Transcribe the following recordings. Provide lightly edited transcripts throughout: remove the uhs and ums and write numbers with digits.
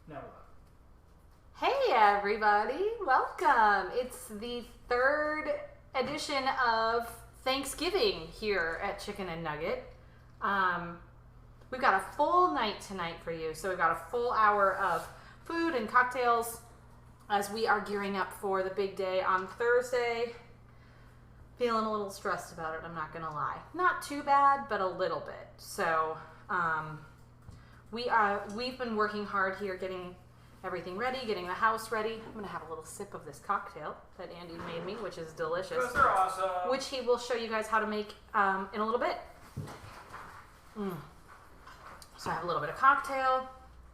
Now Hey everybody, welcome. It's the third edition of Thanksgiving here at Chicken and Nugget. We've got a full night tonight for you, so we've got a full hour of food and cocktails as we are gearing up for the big day on Thursday. Feeling a little stressed about it, I'm not gonna lie. Not too bad, but a little bit. So we've been working hard here getting everything ready, getting the house ready. I'm gonna have a little sip of this cocktail that Andy made me, which is delicious. those are awesome. Which he will show you guys how to make in a little bit. So I have a little bit of cocktail,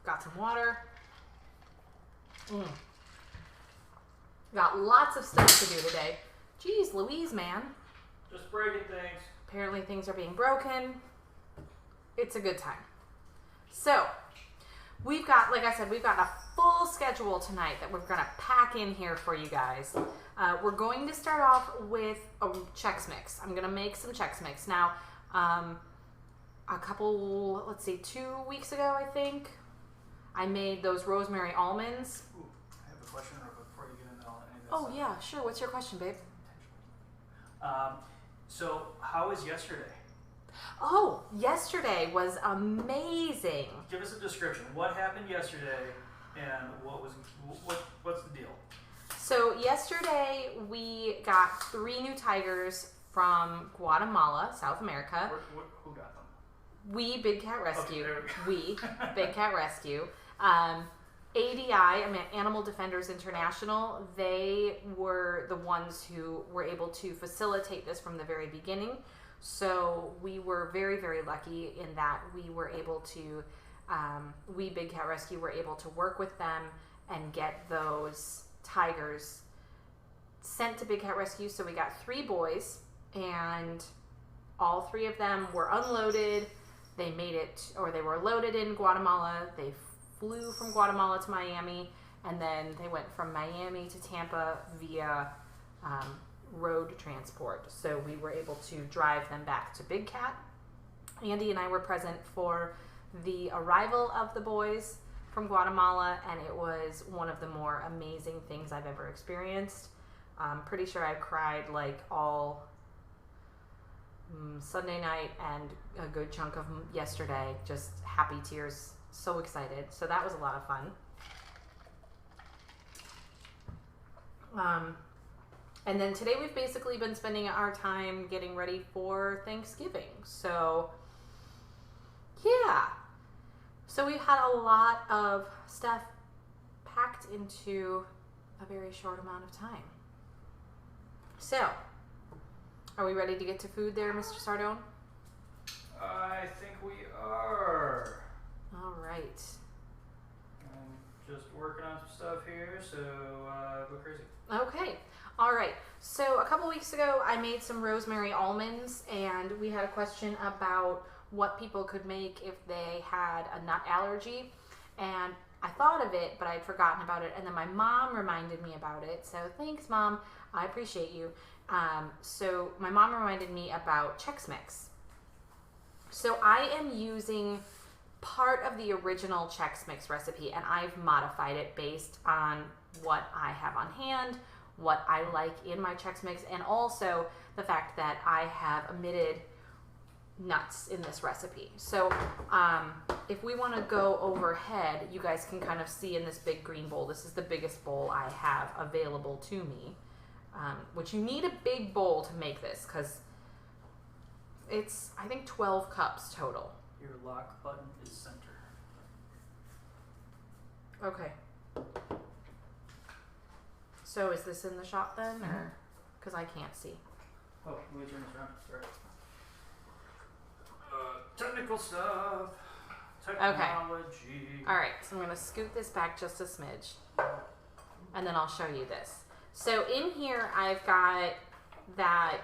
got some water. Got lots of stuff to do today. Jeez Louise, man. Just breaking things. Apparently things are being broken. It's a good time. So, we've got, like I said, we've got a full schedule tonight that we're going to pack in here for you guys. We're going to start off with a Chex Mix. I'm going to make some Chex Mix. Now, a couple, let's see, 2 weeks ago, I think, I made those rosemary almonds. Ooh, I have a question real quick before you get into all any of this. Oh, yeah, sure. What's your question, babe? So, how was yesterday? Oh, yesterday was amazing. Give us a description. What happened yesterday, and what's the deal? So yesterday we got 3 new tigers from Guatemala, South America. Who got them? We, Big Cat Rescue. Okay, We, Big Cat Rescue. ADI, Animal Defenders International, they were the ones who were able to facilitate this from the very beginning. So we were very, very lucky in that we were able to, we, Big Cat Rescue, were able to work with them and get those tigers sent to Big Cat Rescue. So we got 3 boys, and all 3 of them were unloaded. They made it, or they were loaded in Guatemala. They flew from Guatemala to Miami, and then they went from Miami to Tampa via road transport. So we were able to drive them back to Big Cat. Andy and I were present for the arrival of the boys from Guatemala, and it was one of the more amazing things I've ever experienced. I'm pretty sure I cried like all Sunday night and a good chunk of yesterday, just happy tears, so excited. So that was a lot of fun. And then today we've basically been spending our time getting ready for Thanksgiving. So yeah, so we've had a lot of stuff packed into a very short amount of time. So, are we ready to get to food there, Mr. Sardone? I think we are. All right. I'm just working on some stuff here, so go crazy. Okay. All right. So a couple weeks ago, I made some rosemary almonds, and we had a question about what people could make if they had a nut allergy. And I thought of it, but I'd forgotten about it. And then my mom reminded me about it. So thanks, Mom. I appreciate you. So my mom reminded me about Chex Mix. So I am using part of the original Chex Mix recipe, and I've modified it based on what I have on hand, what I like in my Chex Mix, and also the fact that I have omitted nuts in this recipe. So if we want to go overhead, you guys can kind of see in this big green bowl. This is the biggest bowl I have available to me, which you need a big bowl to make this because it's, I think, 12 cups total. Your lock button is center. Okay. So is this in the shot then, or because I can't see? Oh, let me turn this around. Sorry. Technical stuff. Technology. All right, so I'm going to scoot this back just a smidge, and then I'll show you this. So in here, I've got that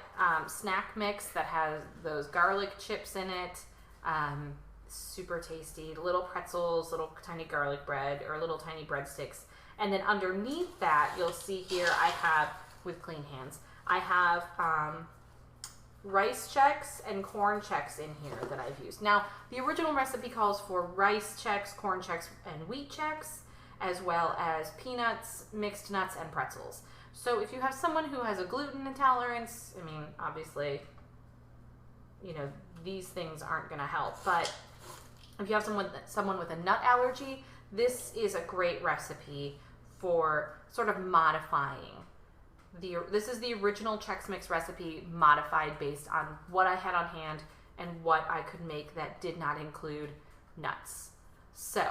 snack mix that has those garlic chips in it. Super tasty. Little pretzels, little tiny garlic bread, or little tiny breadsticks. And then underneath that, you'll see here I have, with clean hands, I have rice Chex and corn Chex in here that I've used. Now, the original recipe calls for rice Chex, corn Chex, and wheat Chex. as well as peanuts, mixed nuts, and pretzels. So if you have someone who has a gluten intolerance, I mean, obviously, you know, these things aren't going to help. But if you have someone with a nut allergy, this is a great recipe for sort of modifying. This is the original Chex Mix recipe modified based on what I had on hand and what I could make that did not include nuts. So,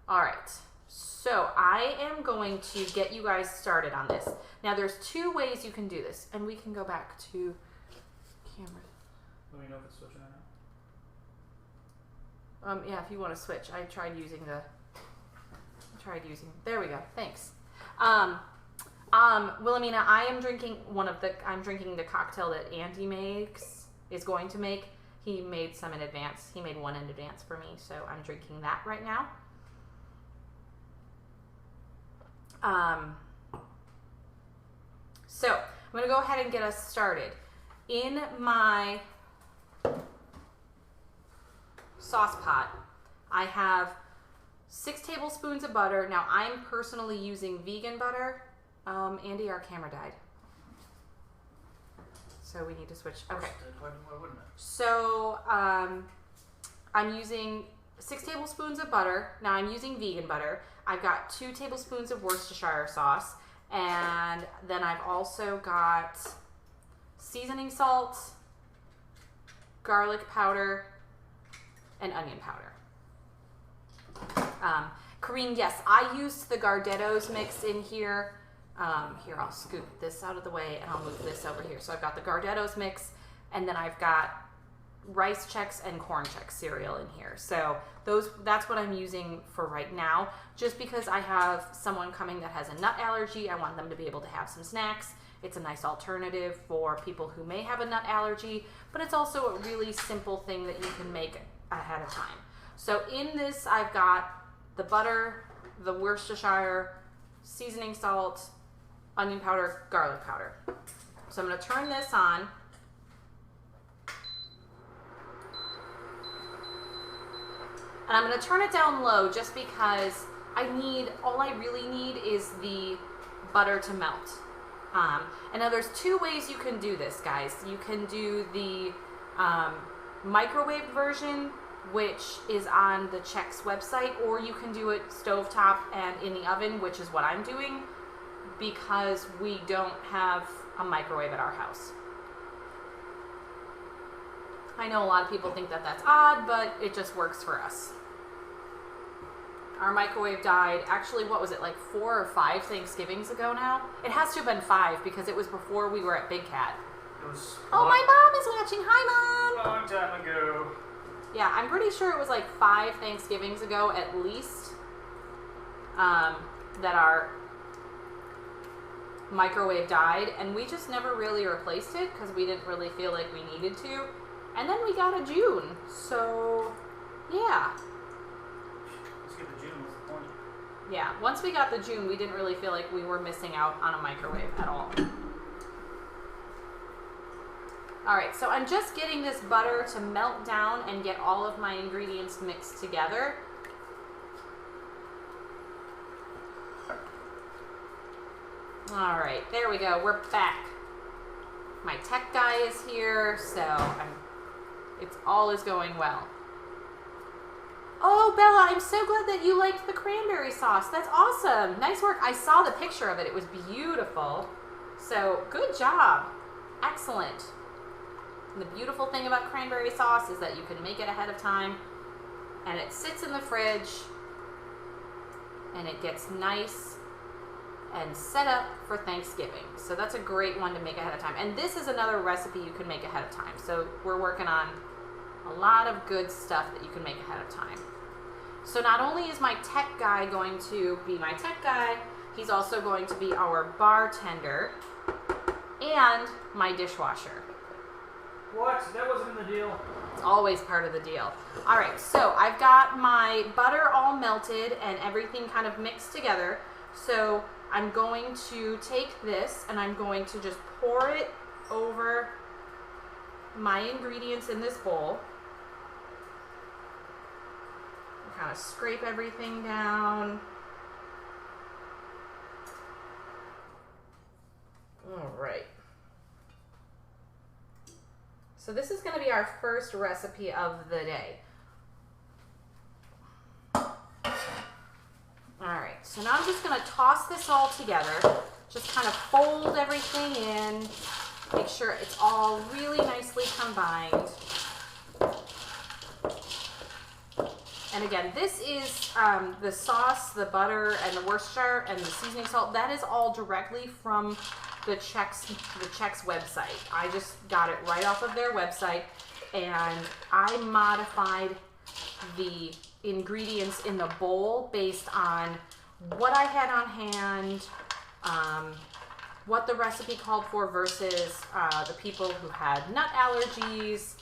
all right. So I am going to get you guys started on this. Now there's two ways you can do this, and we can go back to camera. Let me know if it's switching or not. Yeah, if you want to switch. I tried using there we go. Thanks. Wilhelmina, I'm drinking the cocktail that Andy is going to make. He made some in advance. He made one in advance for me, so I'm drinking that right now. So I'm going to go ahead and get us started. In my sauce pot, I have 6 tablespoons of butter. Now I'm personally using vegan butter. Andy, our camera died. So we need to switch. Okay. Why wouldn't it? So I'm using 6 tablespoons of butter. Now I'm using vegan butter. I've got 2 tablespoons of Worcestershire sauce. And then I've also got seasoning salt, garlic powder, and onion powder. Corrine, yes, I used the Gardetto's mix in here. Here, I'll scoop this out of the way and I'll move this over here. So I've got the Gardetto's mix, and then I've got Rice Chex and Corn Chex cereal in here. So that's what I'm using for right now. Just because I have someone coming that has a nut allergy, I want them to be able to have some snacks. It's a nice alternative for people who may have a nut allergy, but it's also a really simple thing that you can make ahead of time. So in this, I've got the butter, the Worcestershire, seasoning salt, onion powder, garlic powder. So I'm going to turn this on. And I'm going to turn it down low just because all I really need is the butter to melt. And now there's 2 ways you can do this, guys. You can do the microwave version, which is on the Chex website, or you can do it stovetop and in the oven, which is what I'm doing because we don't have a microwave at our house. I know a lot of people think that that's odd, but it just works for us. Our microwave died, actually, what was it, like 4 or 5 Thanksgivings ago now? It has to have been 5 because it was before we were at Big Cat. It was Oh, my mom is watching. Hi, Mom! a long time ago. Yeah, I'm pretty sure it was like 5 Thanksgivings ago at least that our microwave died, and we just never really replaced it because we didn't really feel like we needed to. And then we got a June, so yeah. Let's get the June, what's the point? Yeah, once we got the June, we didn't really feel like we were missing out on a microwave at all. Alright, so I'm just getting this butter to melt down and get all of my ingredients mixed together. Alright, there we go. We're back. My tech guy is here, so all is going well. Oh, Bella, I'm so glad that you liked the cranberry sauce. That's awesome. Nice work. I saw the picture of it. It was beautiful. So, good job. Excellent. And the beautiful thing about cranberry sauce is that you can make it ahead of time, and it sits in the fridge, and it gets nice and set up for Thanksgiving. So that's a great one to make ahead of time. And this is another recipe you can make ahead of time. So we're working on a lot of good stuff that you can make ahead of time. So not only is my tech guy going to be my tech guy, he's also going to be our bartender and my dishwasher. What? That wasn't in the deal. It's always part of the deal. All right, so I've got my butter all melted and everything kind of mixed together. So I'm going to take this and I'm going to just pour it over my ingredients in this bowl. kind of scrape everything down. All right. So this is going to be our first recipe of the day. All right, so now I'm just going to toss this all together. Just kind of fold everything in. Make sure it's all really nicely combined. And again, this is the sauce, the butter, and the Worcestershire, and the seasoning salt. That is all directly from the Chex website. I just got it right off of their website, and I modified the ingredients in the bowl based on what I had on hand, what the recipe called for versus the people who had nut allergies,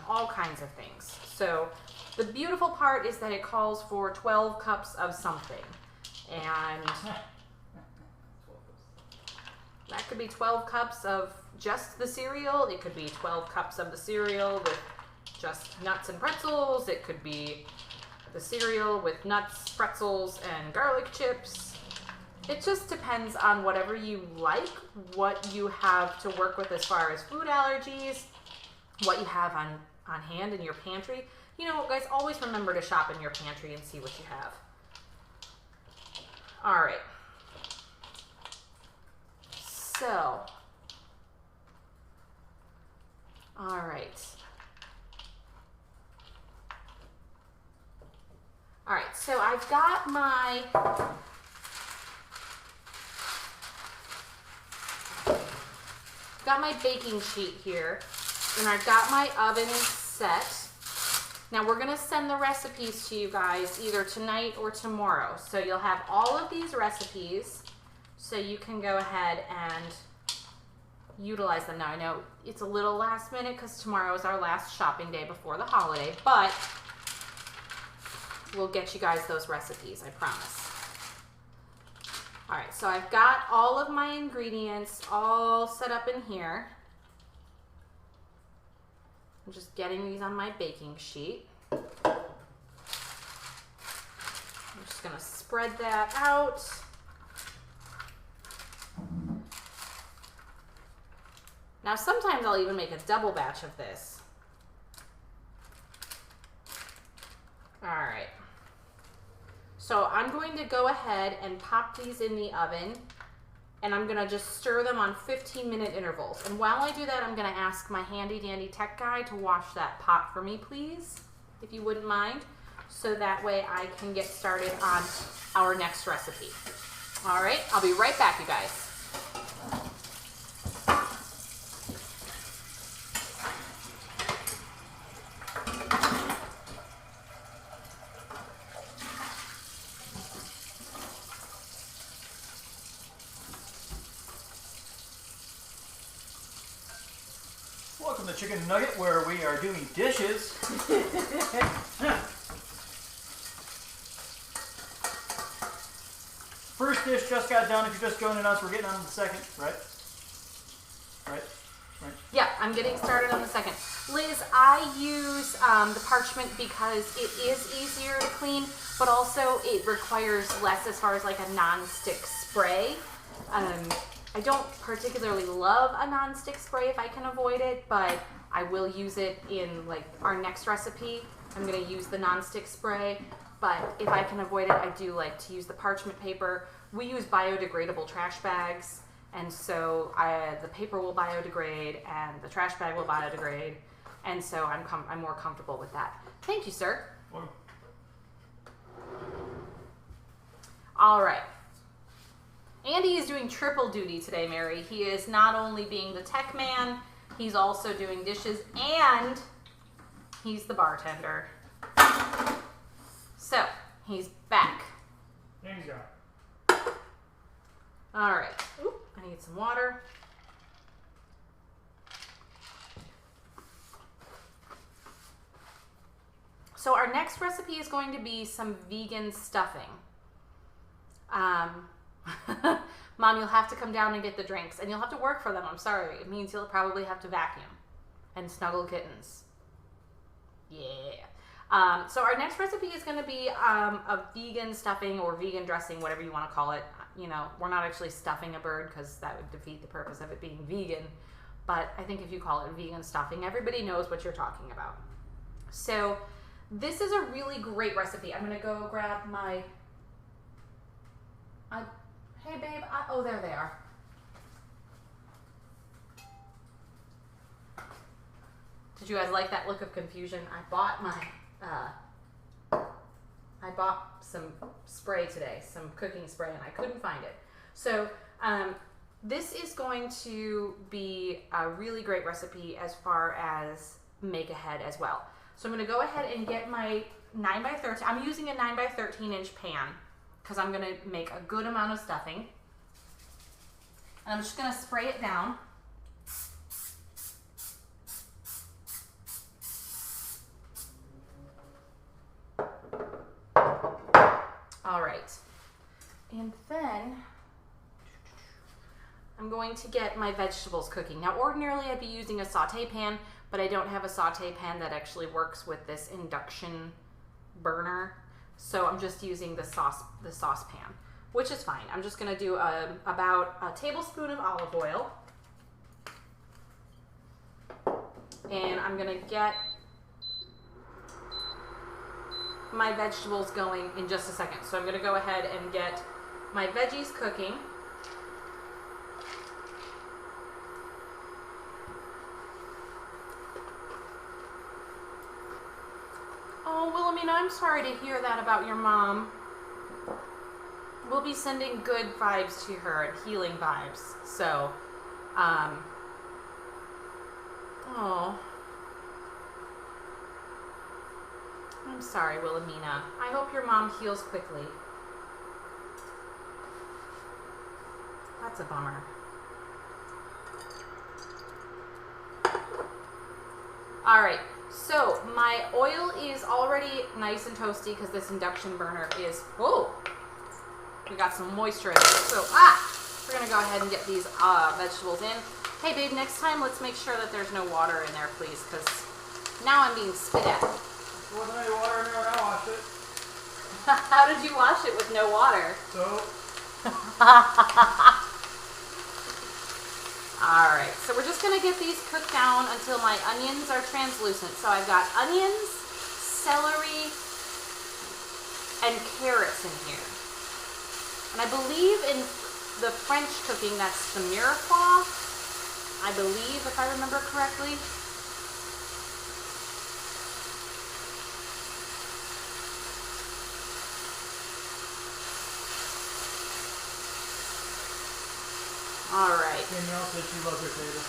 all kinds of things. So the beautiful part is that it calls for 12 cups of something, and that could be 12 cups of just the cereal. It could be 12 cups of the cereal with just nuts and pretzels. It could be the cereal with nuts, pretzels, and garlic chips. It just depends on whatever you like, what you have to work with as far as food allergies, what you have on hand in your pantry. You know, guys, always remember to shop in your pantry and see what you have. All right. So, all right. All right, so I've got my baking sheet here, and I've got my oven set. Now we're gonna send the recipes to you guys either tonight or tomorrow. So you'll have all of these recipes so you can go ahead and utilize them. Now I know it's a little last minute because tomorrow is our last shopping day before the holiday, but we'll get you guys those recipes, I promise. All right, so I've got all of my ingredients all set up in here. I'm just getting these on my baking sheet. I'm just gonna spread that out. Now sometimes I'll even make a double batch of this. All right. So I'm going to go ahead and pop these in the oven, and I'm gonna just stir them on 15-minute intervals. And while I do that, I'm gonna ask my handy dandy tech guy to wash that pot for me, please, if you wouldn't mind, so that way I can get started on our next recipe. All right, I'll be right back, you guys. Welcome to Chicken Nugget, where we are doing dishes. First dish just got done. If you're just joining us, we're getting on to the second, right? Right? Yeah, I'm getting started on the second. Liz, I use the parchment because it is easier to clean, but also it requires less as far as like a non-stick spray. I don't particularly love a non-stick spray if I can avoid it, but I will use it in like our next recipe. I'm going to use the non-stick spray, but if I can avoid it, I do like to use the parchment paper. We use biodegradable trash bags, and so the paper will biodegrade and the trash bag will biodegrade, and so I'm more comfortable with that. Thank you, sir. Welcome. All right. Andy is doing triple duty today, Mary. He is not only being the tech man, he's also doing dishes, and he's the bartender. So, he's back. There you go. All right. Oop, I need some water. So our next recipe is going to be some vegan stuffing. Mom, you'll have to come down and get the drinks, and you'll have to work for them. I'm sorry. It means you'll probably have to vacuum and snuggle kittens. Yeah. So our next recipe is going to be a vegan stuffing or vegan dressing, whatever you want to call it. You know, we're not actually stuffing a bird because that would defeat the purpose of it being vegan. But I think if you call it vegan stuffing, everybody knows what you're talking about. So this is a really great recipe. I'm going to go grab my... hey, babe. Oh, there they are. Did you guys like that look of confusion? I bought some spray today, some cooking spray, and I couldn't find it. So this is going to be a really great recipe as far as make ahead as well. So I'm going to go ahead and get my 9x13. I'm using a 9x13 inch pan because I'm going to make a good amount of stuffing. And I'm just going to spray it down. All right, and then I'm going to get my vegetables cooking. Now, ordinarily I'd be using a saute pan, but I don't have a saute pan that actually works with this induction burner, so I'm just using the saucepan, which is fine. I'm just going to do about a tablespoon of olive oil, and I'm going to get my vegetables going in just a second. So I'm going to go ahead and get my veggies cooking. Oh, Wilhelmina, I'm sorry to hear that about your mom. We'll be sending good vibes to her and healing vibes. So, oh. I'm sorry, Wilhelmina. I hope your mom heals quickly. That's a bummer. All right, so my oil is already nice and toasty because this induction burner is, whoa, we got some moisture in it. So, we're gonna go ahead and get these vegetables in. Hey babe, next time let's make sure that there's no water in there, please, because now I'm being spit at. There wasn't any water in there when I washed it. How did you wash it with no water? So. Alright, so we're just going to get these cooked down until my onions are translucent. So I've got onions, celery, and carrots in here. And I believe in the French cooking, that's the mirepoix, I believe, if I remember correctly. Alright. Danielle said she loves our table.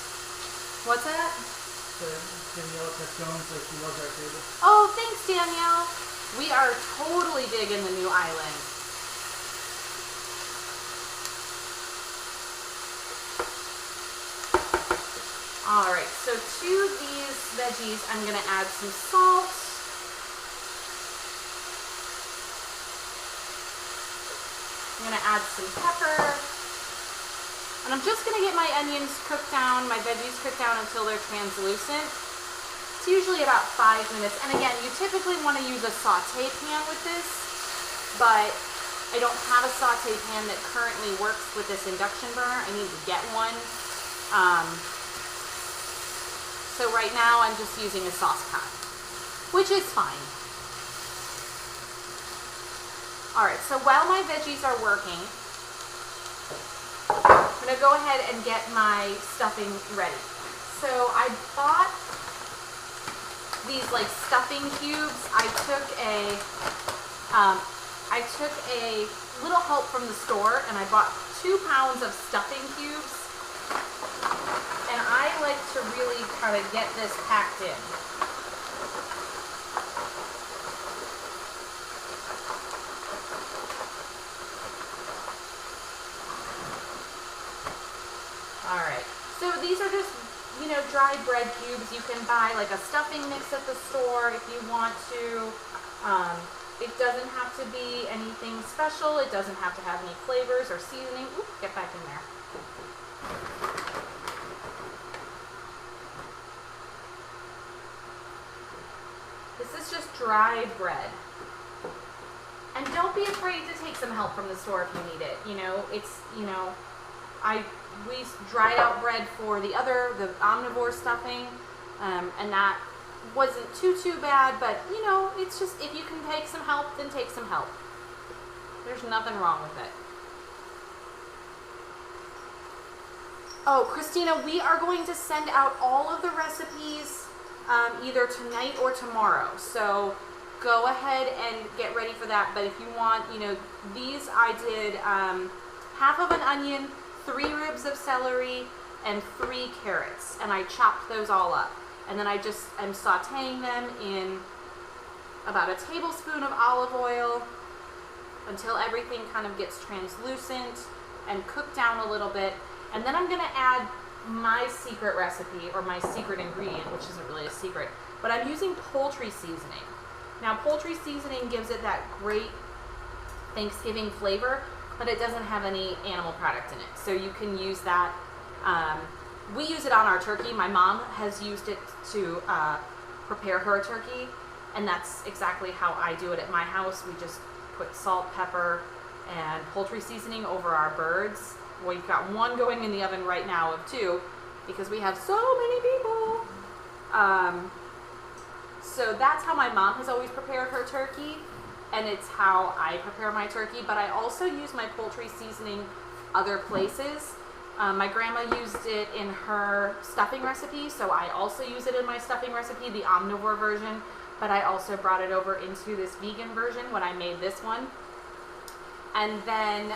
What's that? Danielle Cascone said she loves our table. Oh, thanks, Danielle. We are totally digging the new island. Alright, so to these veggies, I'm going to add some salt. I'm going to add some pepper. And I'm just going to get my onions cooked down, my veggies cooked down until they're translucent. It's usually about 5 minutes. And again, you typically want to use a saute pan with this, but I don't have a saute pan that currently works with this induction burner. I need to get one. So right now I'm just using a saucepan, which is fine. Alright, so while my veggies are working, I'm going to go ahead and get my stuffing ready. So I bought these like stuffing cubes. I took a little help from the store and I bought 2 pounds of stuffing cubes. And I like to really kind of get this packed in. Alright, so these are just, you know, dried bread cubes. You can buy like a stuffing mix at the store if you want to. It doesn't have to be anything special. It doesn't have to have any flavors or seasoning. Ooh, get back in there. This This is just dried bread. And don't be afraid to take some help from the store if you need it. You know, it's, you know, we dried out bread for the omnivore stuffing, and that wasn't too bad, but you know, it's just, if you can take some help, then take some help. There's nothing wrong with it. Oh, Christina, we are going to send out all of the recipes either tonight or tomorrow. So go ahead and get ready for that. But if you want, you know, these I did half of an onion, 3 ribs of celery, and 3 carrots. And I chopped those all up. And then I just am sauteing them in about a tablespoon of olive oil until everything kind of gets translucent and cooked down a little bit. And then I'm going to add my secret recipe, or my secret ingredient, which isn't really a secret, but I'm using poultry seasoning. Now, poultry seasoning gives it that great Thanksgiving flavor, but it doesn't have any animal product in it. So you can use that. We use it on our turkey. My mom has used it to prepare her turkey, and that's exactly how I do it at my house. We just put salt, pepper, and poultry seasoning over our birds. We've got 1 going in the oven right now of 2 because we have so many people. So that's how my mom has always prepared her turkey, and it's how I prepare my turkey. But I also use my poultry seasoning other places. My grandma used it in her stuffing recipe, so I also use it in my stuffing recipe, the omnivore version, but I also brought it over into this vegan version when I made this one. And then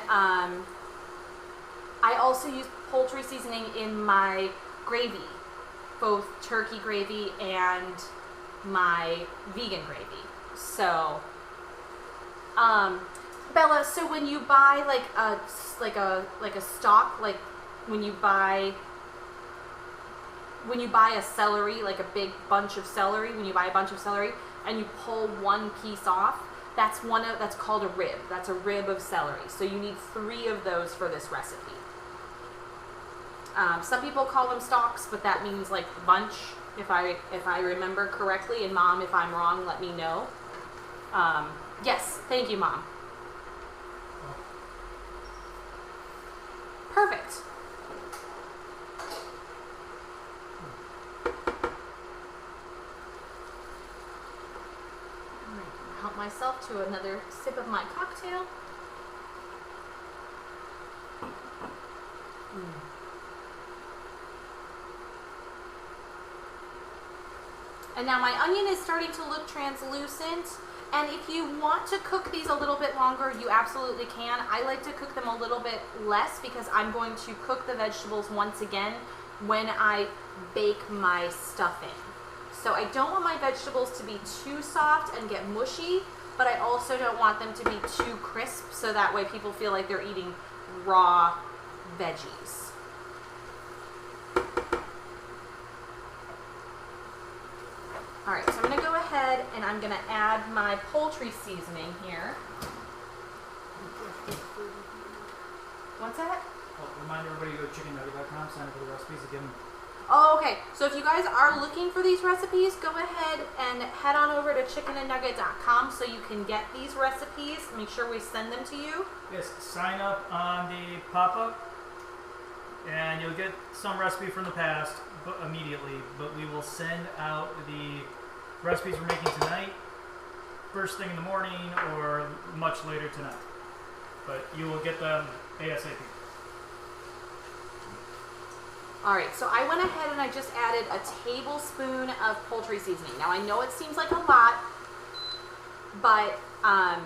I also use poultry seasoning in my gravy, both turkey gravy and my vegan gravy. So, Bella, so when you buy like a stock, like when you buy a celery, like a big bunch of celery, when you buy a bunch of celery and you pull 1 piece off, that's called a rib. That's a rib of celery. So you need 3 of those for this recipe. Some people call them stalks, but that means like bunch, if I remember correctly. And Mom, if I'm wrong, let me know. Yes, thank you, Mom. Perfect. Help myself to another sip of my cocktail. And now my onion is starting to look translucent. And if you want to cook these a little bit longer, you absolutely can. I like to cook them a little bit less because I'm going to cook the vegetables once again when I bake my stuffing. So I don't want my vegetables to be too soft and get mushy, but I also don't want them to be too crisp, so that way people feel like they're eating raw veggies. All right, so I'm going to go ahead and I'm going to add my poultry seasoning here. What's that? Oh, remind everybody to go to chickennugget.com, sign up for the recipes again. Oh, okay. So if you guys are looking for these recipes, go ahead and head on over to chickennugget.com so you can get these recipes. Make sure we send them to you. Yes, sign up on the pop-up, and you'll get some recipe from the past immediately, but we will send out the recipes we're making tonight first thing in the morning or much later tonight. But you will get them ASAP. Alright, so I went ahead and I just added a tablespoon of poultry seasoning. Now I know it seems like a lot, but I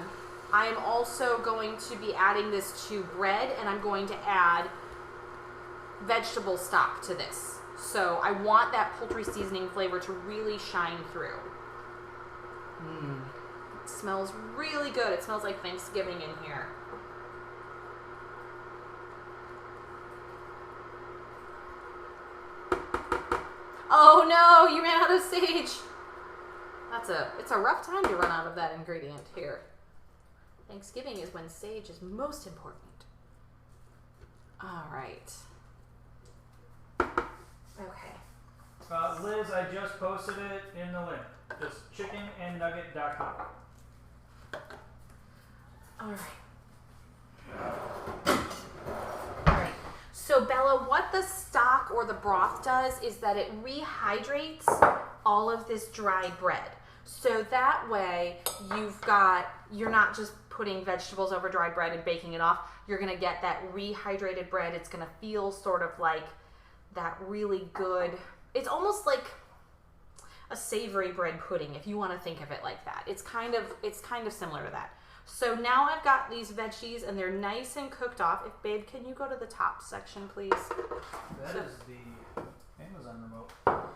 am also going to be adding this to bread, and I'm going to add vegetable stock to this. So I want that poultry seasoning flavor to really shine through. It smells really good. It smells like Thanksgiving in here. Oh no, you ran out of sage. It's a rough time to run out of that ingredient here. Thanksgiving is when sage is most important. All right. Okay. Liz, I just posted it in the link. Just chickenandnugget.com. All right. All right. So Bella, what the stock or the broth does is that it rehydrates all of this dry bread. So that way you're not just putting vegetables over dry bread and baking it off. You're going to get that rehydrated bread. It's going to feel sort of like that really good, it's almost like a savory bread pudding if you want to think of it like that. It's kind of similar to that. So now I've got these veggies and they're nice and cooked off. Babe, can you go to the top section, please? That is the Amazon remote. Are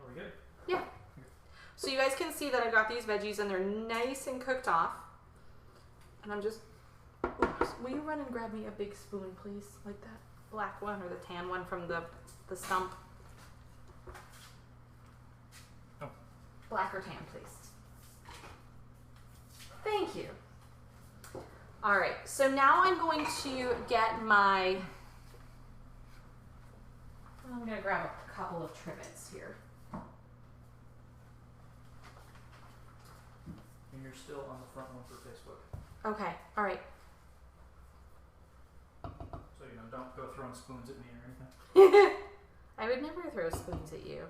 we good? Yeah. So you guys can see that I've got these veggies and they're nice and cooked off. And I'm just, oops, will you run and grab me a big spoon, please? Like that black one or the tan one from the stump. Oh. Black or tan, please. Thank you. All right, so now I'm going to get I'm going to grab a couple of trivets here. And you're still on the front one for Facebook. Okay, all right. So, don't go throwing spoons at me or anything. I would never throw spoons at you.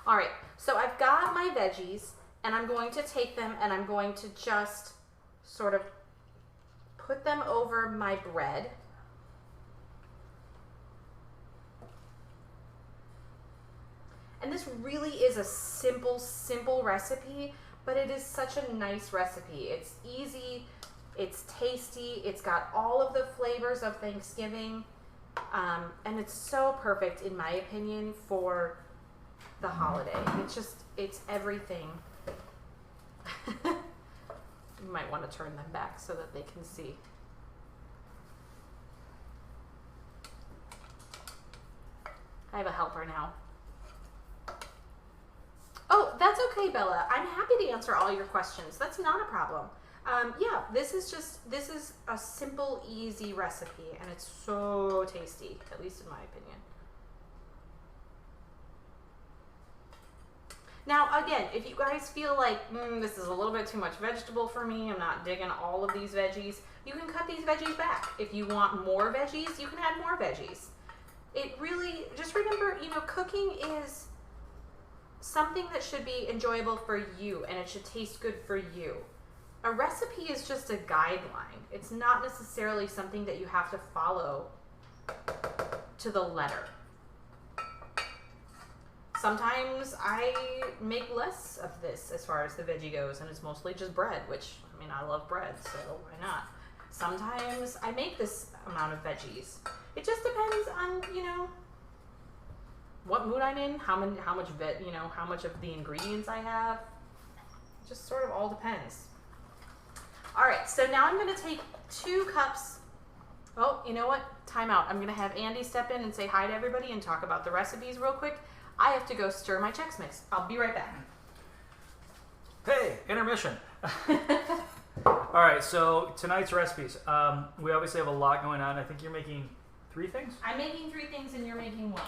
All right, so I've got my veggies and I'm going to take them and I'm going to just sort of put them over my bread. And this really is a simple recipe, but it is such a nice recipe. It's easy, it's tasty, it's got all of the flavors of Thanksgiving, and it's so perfect, in my opinion, for the holiday. It's everything. You might want to turn them back so that they can see. I have a helper now. Oh, that's okay, Bella. I'm happy to answer all your questions. That's not a problem. Yeah, this is a simple, easy recipe, and it's so tasty, at least in my opinion. Now, again, if you guys feel like, this is a little bit too much vegetable for me, I'm not digging all of these veggies, you can cut these veggies back. If you want more veggies, you can add more veggies. It really, just remember, cooking is something that should be enjoyable for you, and it should taste good for you. A recipe is just a guideline. It's not necessarily something that you have to follow to the letter. Sometimes I make less of this as far as the veggie goes, and it's mostly just bread, which, I love bread, so why not? Sometimes I make this amount of veggies. It just depends on, what mood I'm in, how much of the ingredients I have. It just sort of all depends. All right, so now I'm going to take 2 cups. Oh, you know what? Time out. I'm going to have Andy step in and say hi to everybody and talk about the recipes real quick. I have to go stir my Chex Mix. I'll be right back. Hey, intermission. All right, so tonight's recipes. We obviously have a lot going on. I think you're making 3 things? I'm making 3 things and you're making 1.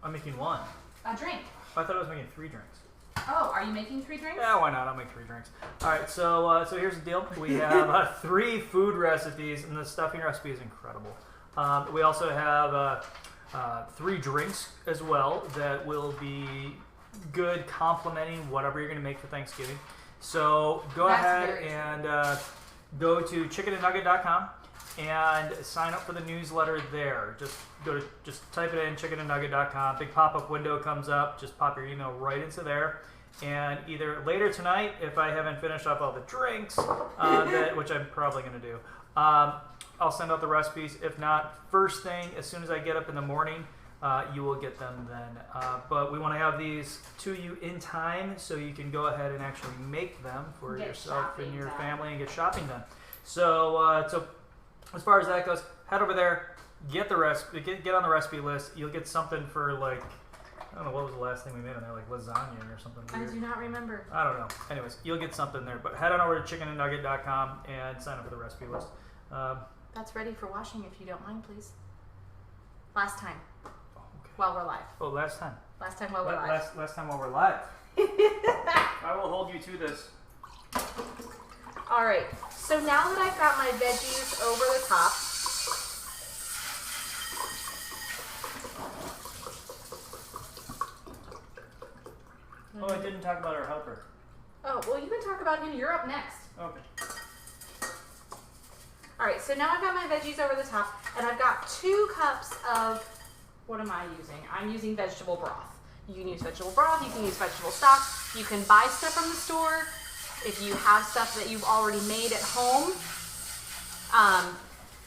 I'm making 1. A drink. I thought I was making 3 drinks. Oh, are you making 3 drinks? Yeah, why not? I'll make 3 drinks. All right, so here's the deal. We have 3 food recipes, and the stuffing recipe is incredible. We also have 3 drinks as well that will be good, complementing whatever you're going to make for Thanksgiving. So go ahead and go to chickenandnugget.com and sign up for the newsletter there. Just type it in, chickenandnugget.com. Big pop-up window comes up. Just pop your email right into there. And either later tonight, if I haven't finished up all the drinks, which I'm probably going to do, I'll send out the recipes. If not, first thing, as soon as I get up in the morning, you will get them then. But we want to have these to you in time so you can go ahead and actually make them for yourself and your family and get shopping done. So as far as that goes, head over there, get the recipe, get on the recipe list. You'll get something for I don't know, what was the last thing we made on there, lasagna or something weird. I do not remember. I don't know. Anyways, you'll get something there. But head on over to chickenandnugget.com and sign up for the recipe list. That's ready for washing if you don't mind, please. Last time. while we're live. Oh, last time. Last time while we're live. Last time while we're live. I will hold you to this. All right. So now that I've got my veggies over the top, Oh, I didn't talk about our helper. oh, well, you can talk about him. You're up next. Okay. All right, so now I've got my veggies over the top, and I've got 2 cups of, what am I using? I'm using vegetable broth. You can use vegetable broth, you can use vegetable stock, you can buy stuff from the store if you have stuff that you've already made at home.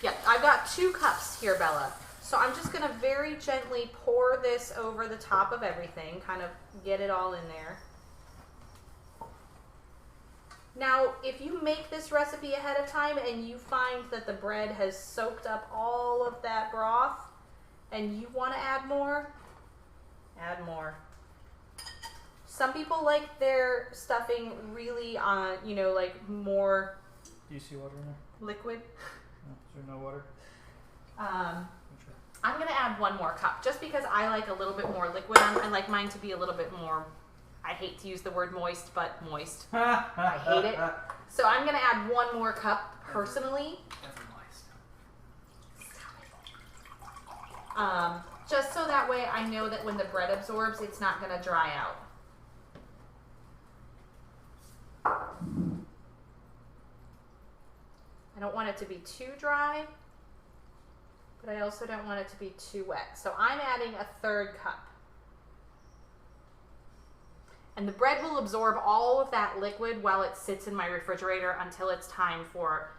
Yeah, I've got 2 cups here, Bella. So I'm just gonna very gently pour this over the top of everything, kind of get it all in there. Now, if you make this recipe ahead of time and you find that the bread has soaked up all of that broth and you want to add more, add more. Some people like their stuffing really on, you know, like more Do you see water in there? liquid. No, is there no water? Sure. I'm going to add 1 more cup just because I like a little bit more liquid. I like mine to be a little bit more, I hate to use the word moist, but moist. I hate it. So I'm going to add 1 more cup personally. Just so that way I know that when the bread absorbs, it's not going to dry out. I don't want it to be too dry, but I also don't want it to be too wet. So I'm adding a 3rd cup. And the bread will absorb all of that liquid while it sits in my refrigerator until it's time for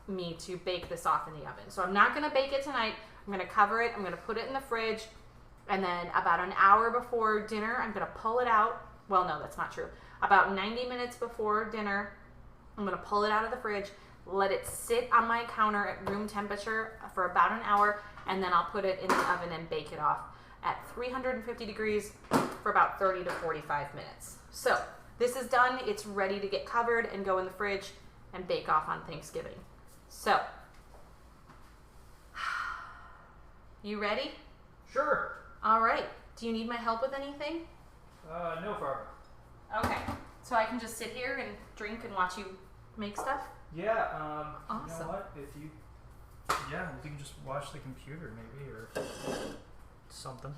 me to bake this off in the oven. So I'm not going to bake it tonight. I'm going to cover it. I'm going to put it in the fridge. And then about an hour before dinner, I'm going to pull it out. Well, no, that's not true. About 90 minutes before dinner, I'm going to pull it out of the fridge, let it sit on my counter at room temperature for about an hour, and then I'll put it in the oven and bake it off at 350 degrees for about 30 to 45 minutes. So this is done. It's ready to get covered and go in the fridge and bake off on Thanksgiving. So, you ready? Sure. All right. Do you need my help with anything? No, Farber. Okay. So I can just sit here and drink and watch you make stuff? Yeah, Awesome. You know what? If you can just watch the computer maybe or something.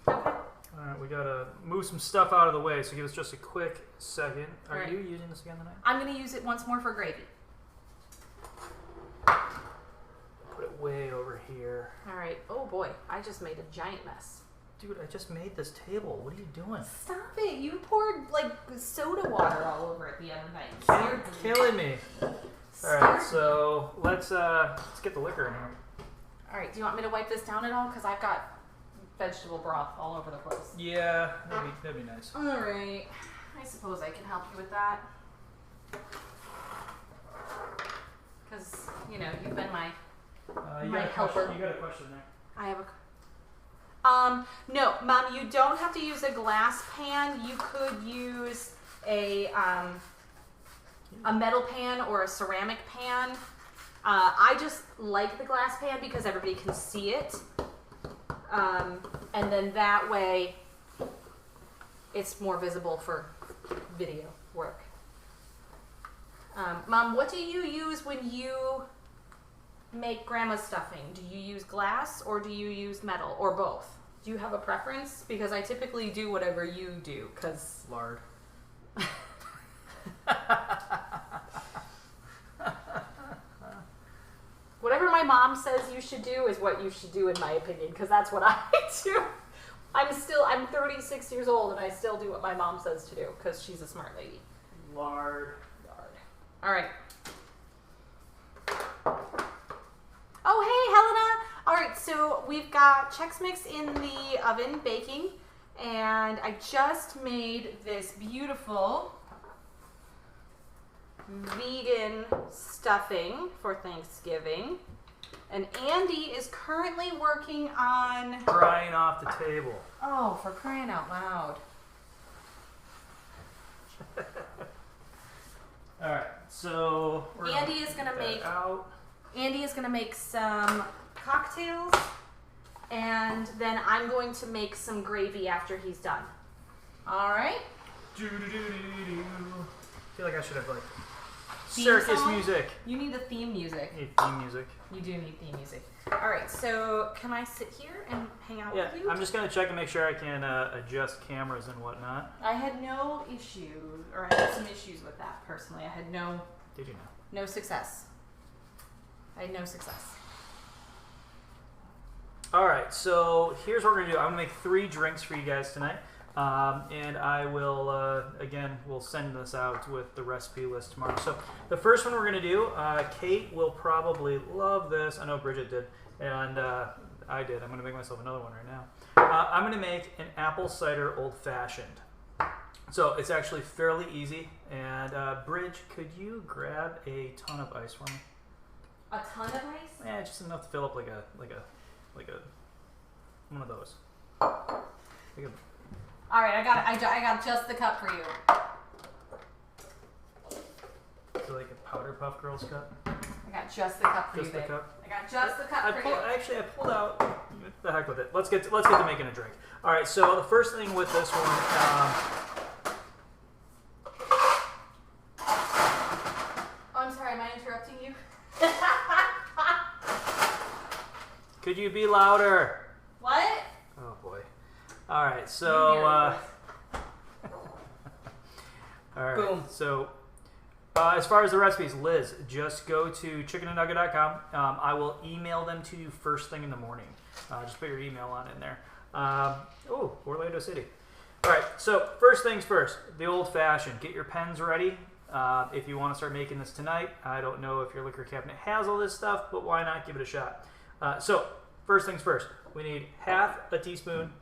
Okay. Alright, we gotta move some stuff out of the way, so give us just a quick second. Are Alright. you using this again tonight? I'm going to use it once more for gravy. Put it way over here. All right. Oh boy, I just made a giant mess. Dude, I just made this table. What are you doing? Stop it. You poured like soda water all over it the other night. You're killing me. Alright, so let's get the liquor in here. All right. Do you want me to wipe this down at all? Because I've got vegetable broth all over the place. Yeah, that'd be nice. All right. I suppose I can help you with that. Because, you know, you've been my my helper. You got a question there. I have a... no, Mom, you don't have to use a glass pan. You could use a metal pan or a ceramic pan. I just like the glass pan because everybody can see it. And then that way it's more visible for video work. Mom, what do you use when you make grandma's stuffing? Do you use glass or do you use metal or both? Do you have a preference? Because I typically do whatever you do, because... Lard. Whatever my mom says you should do is what you should do, in my opinion, because that's what I do. I'm 36 years old and I still do what my mom says to do, because she's a smart lady. Lard. All right. Oh, hey, Helena. All right, so we've got Chex Mix in the oven baking, and I just made this beautiful vegan stuffing for Thanksgiving. And Andy is currently working on... Drying off the table. Oh, for crying out loud. Alright, so... Andy is going to make... Out. Andy is going to make some cocktails and then I'm going to make some gravy after he's done. All right. I feel like I should have like Theme circus song? music. You need the theme music. I need theme music. You do need theme music. All right, so can I sit here and hang out Yeah, with you? I'm just gonna check and make sure I can adjust cameras and whatnot. I had no issues, or I had some issues with that personally. I had Did you know? no success. I had no success. All right, so here's what we're gonna do. I'm gonna make 3 drinks for you guys tonight, and I will again we'll send this out with the recipe list tomorrow. So the first one we're gonna do, Kate will probably love this. I know Bridget did, and I did. I'm gonna make myself another one right now. I'm gonna make an apple cider old fashioned. So it's actually fairly easy. And Bridge, could you grab a ton of ice for me? A ton of ice? Yeah, just enough to fill up like a one of those. Like a, All right, I got it. I got just the cup for you. so like a Powder Puff Girls cup. I got just the cup for Just you, the babe. cup. I got just the cup for you. I pulled out. The heck with it. Let's get to making a drink. All right. So the first thing with this one. Oh, I'm sorry. Am I interrupting you? Could you be louder? What? Oh boy. All right. So. All right. Boom. So. As far as the recipes, Liz, just go to chickenandnugget.com. I will email them to you first thing in the morning. Just put your email on in there. Orlando City. All right, so first things first, the old-fashioned. Get your pens ready if you want to start making this tonight. I don't know if your liquor cabinet has all this stuff, but why not give it a shot? So first things first, we need half a teaspoon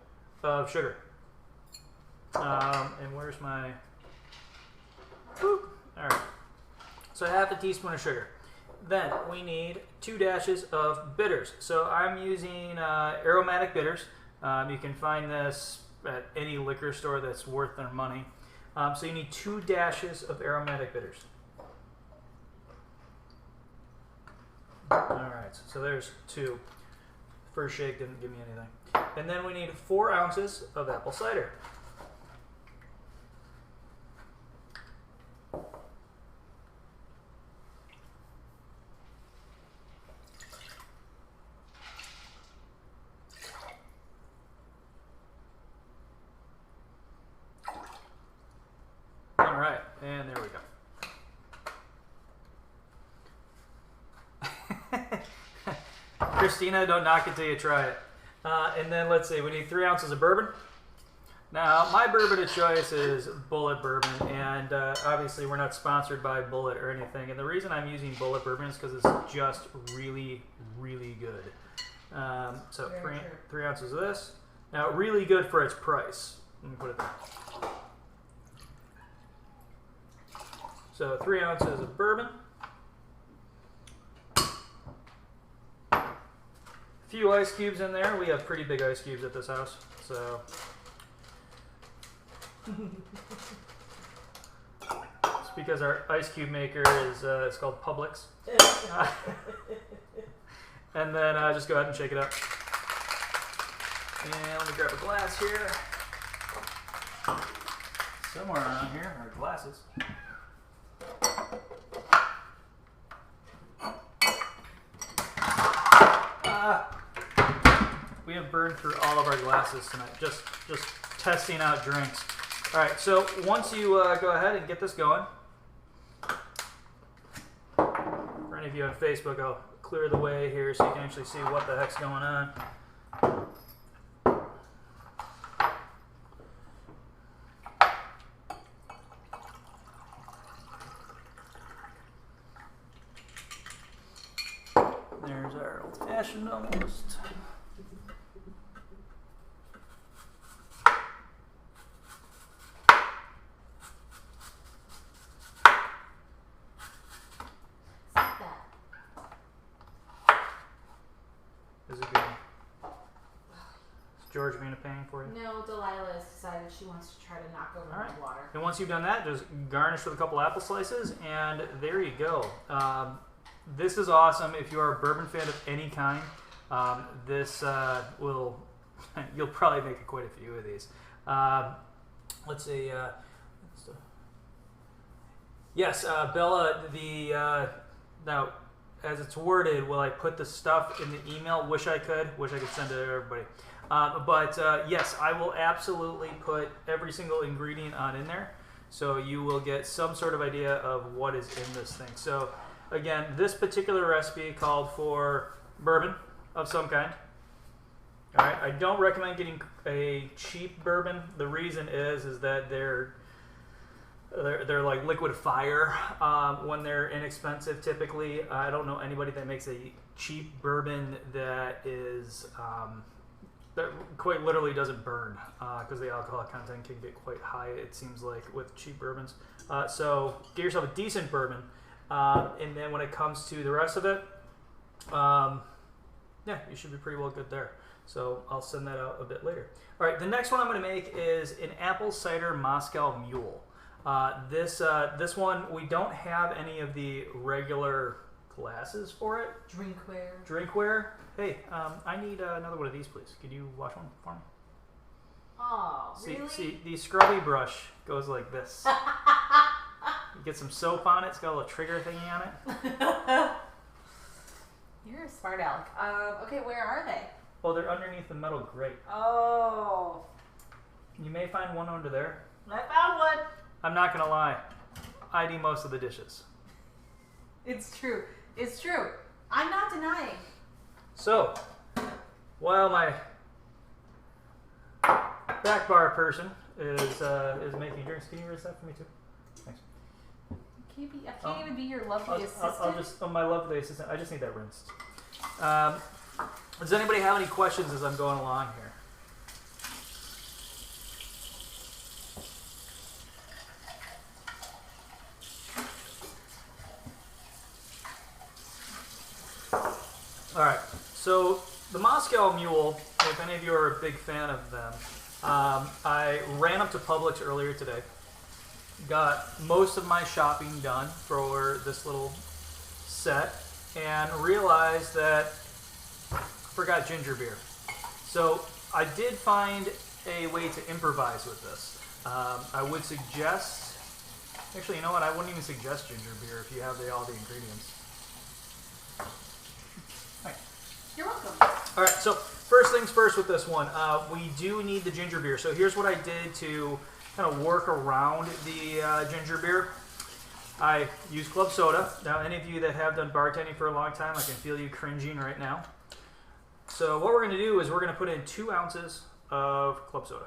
of sugar. And where's my... Whoop. All right. So half a teaspoon of sugar. Then we need 2 dashes of bitters. So I'm using aromatic bitters. You can find this at any liquor store that's worth their money. So you need 2 dashes of aromatic bitters. All right, so there's 2. First shake didn't give me anything. And then we need 4 ounces of apple cider. All right, and there we go. Christina, don't knock it till you try it. And then let's see, we need 3 ounces of bourbon. Now, my bourbon of choice is Bullet Bourbon, and obviously we're not sponsored by Bullet or anything. And the reason I'm using Bullet Bourbon is because it's just really, really good. So 3 ounces of this. Now, really good for its price. Let me put it there. So 3 ounces of bourbon. A few ice cubes in there. We have pretty big ice cubes at this house. So it's because our ice cube maker is it's called Publix. And then just go ahead and shake it up. And let me grab a glass here. Somewhere around here are glasses. We have burned through all of our glasses tonight, just testing out drinks. All right, so once you go ahead and get this going, for any of you on Facebook, I'll clear the way here so you can actually see what the heck's going on. There's our old-fashioned almost. Is it good? Is George being a pain for you? No, Delilah has decided she wants to try to knock over All right. my water. And once you've done that, just garnish with a couple apple slices, and there you go. This is awesome if you are a bourbon fan of any kind. This will you'll probably make quite a few of these. Let's see. Yes, Bella. Now, as it's worded, will I put the stuff in the email? Wish I could. Wish I could send it to everybody. But yes, I will absolutely put every single ingredient on in there, so you will get some sort of idea of what is in this thing. So again, this particular recipe called for bourbon of some kind. All right, I don't recommend getting a cheap bourbon. The reason is that they're like liquid fire when they're inexpensive. Typically, I don't know anybody that makes a cheap bourbon that is that quite literally doesn't burn, because the alcohol content can get quite high, it seems like, with cheap bourbons. So get yourself a decent bourbon, and then when it comes to the rest of it, yeah, you should be pretty well good there. So I'll send that out a bit later. All right, the next one I'm going to make is an apple cider Moscow Mule. This one, we don't have any of the regular glasses for it. Drinkware. Hey, I need another one of these, please. Could you wash one for me? Oh, really? See, the scrubby brush goes like this. You get some soap on it. It's got a little trigger thingy on it. You're a smart aleck. Okay, where are they? Oh, they're underneath the metal grate. Oh. You may find one under there. I found one. I'm not going to lie. I do most of the dishes. It's true. It's true. I'm not denying. So, while my back bar person is making drinks, can you rinse that for me too? Thanks. I can't even be your lovely assistant. I'll just, my lovely assistant, I just need that rinsed. Does anybody have any questions as I'm going along here? All right, so the Moscow Mule, if any of you are a big fan of them, I ran up to Publix earlier today, got most of my shopping done for this little set, and realized that I forgot ginger beer. So I did find a way to improvise with this. I would suggest, actually, you know what, I wouldn't even suggest ginger beer if you have all the ingredients. You're welcome. All right, so first things first with this one, we do need the ginger beer. So here's what I did to kind of work around the ginger beer. I use club soda. Now, any of you that have done bartending for a long time, I can feel you cringing right now. So what we're going to do is we're going to put in 2 ounces of club soda.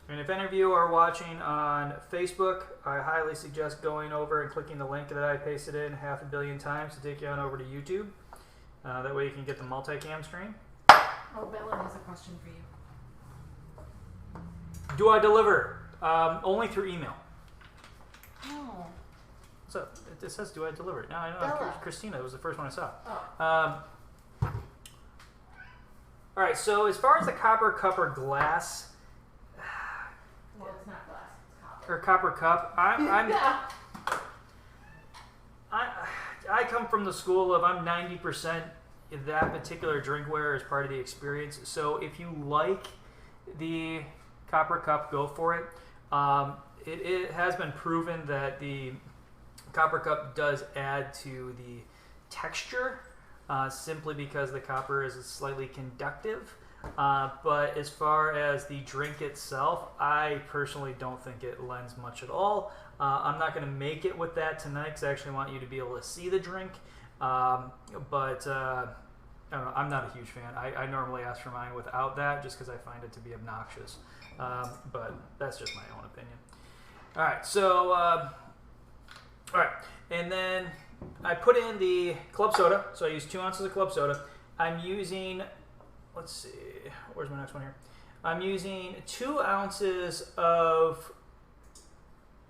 And if any of you are watching on Facebook, I highly suggest going over and clicking the link that I pasted in 500 million times to take you on over to YouTube. That way you can get the multicam screen. Oh, Bella has a question for you. Do I deliver? Only through email. Oh. So it says, do I deliver? No, I know. Bella. Christina was the first one I saw. Oh. All right, so as far as the copper cup or glass, Well, it's not glass, it's copper. or copper cup, Yeah. I come from the school of I'm 90% that particular drinkware is part of the experience. So if you like the copper cup, go for it. It has been proven that the copper cup does add to the texture, simply because the copper is slightly conductive. But as far as the drink itself, I personally don't think it lends much at all. I'm not going to make it with that tonight because I actually want you to be able to see the drink. But I don't know, I'm not a huge fan. I normally ask for mine without that just because I find it to be obnoxious. But that's just my own opinion. All right, so, all right, and then I put in the club soda. So I use 2 ounces of club soda. I'm using, let's see, where's my next one here? I'm using 2 ounces of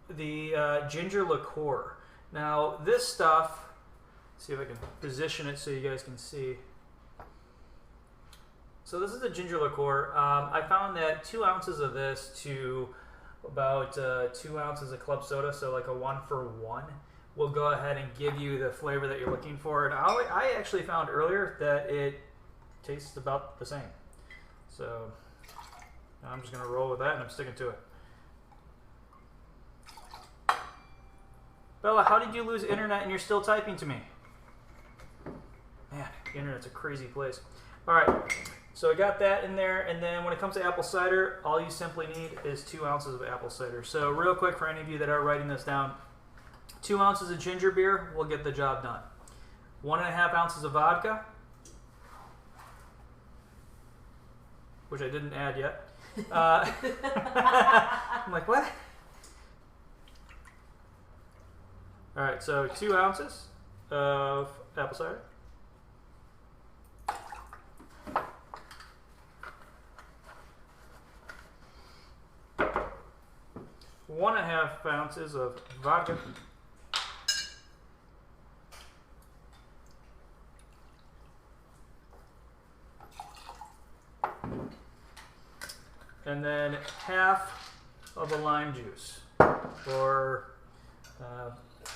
the ginger liqueur. Now, this stuff, see if I can position it so you guys can see. So this is the ginger liqueur. I found that 2 ounces of this to about 2 ounces of club soda, so like a 1-for-1, will go ahead and give you the flavor that you're looking for. And I actually found earlier that it tastes about the same. So I'm just going to roll with that, and I'm sticking to it. Bella, how did you lose internet and you're still typing to me? Man, the internet's a crazy place. All right, so I got that in there, and then when it comes to apple cider, all you simply need is 2 ounces of apple cider. So real quick, for any of you that are writing this down, 2 ounces of ginger beer will get the job done. 1.5 ounces of vodka, which I didn't add yet. I'm like, what? All right, so 2 ounces of apple cider. One and a half ounces of vodka. And then half of a lime juice, or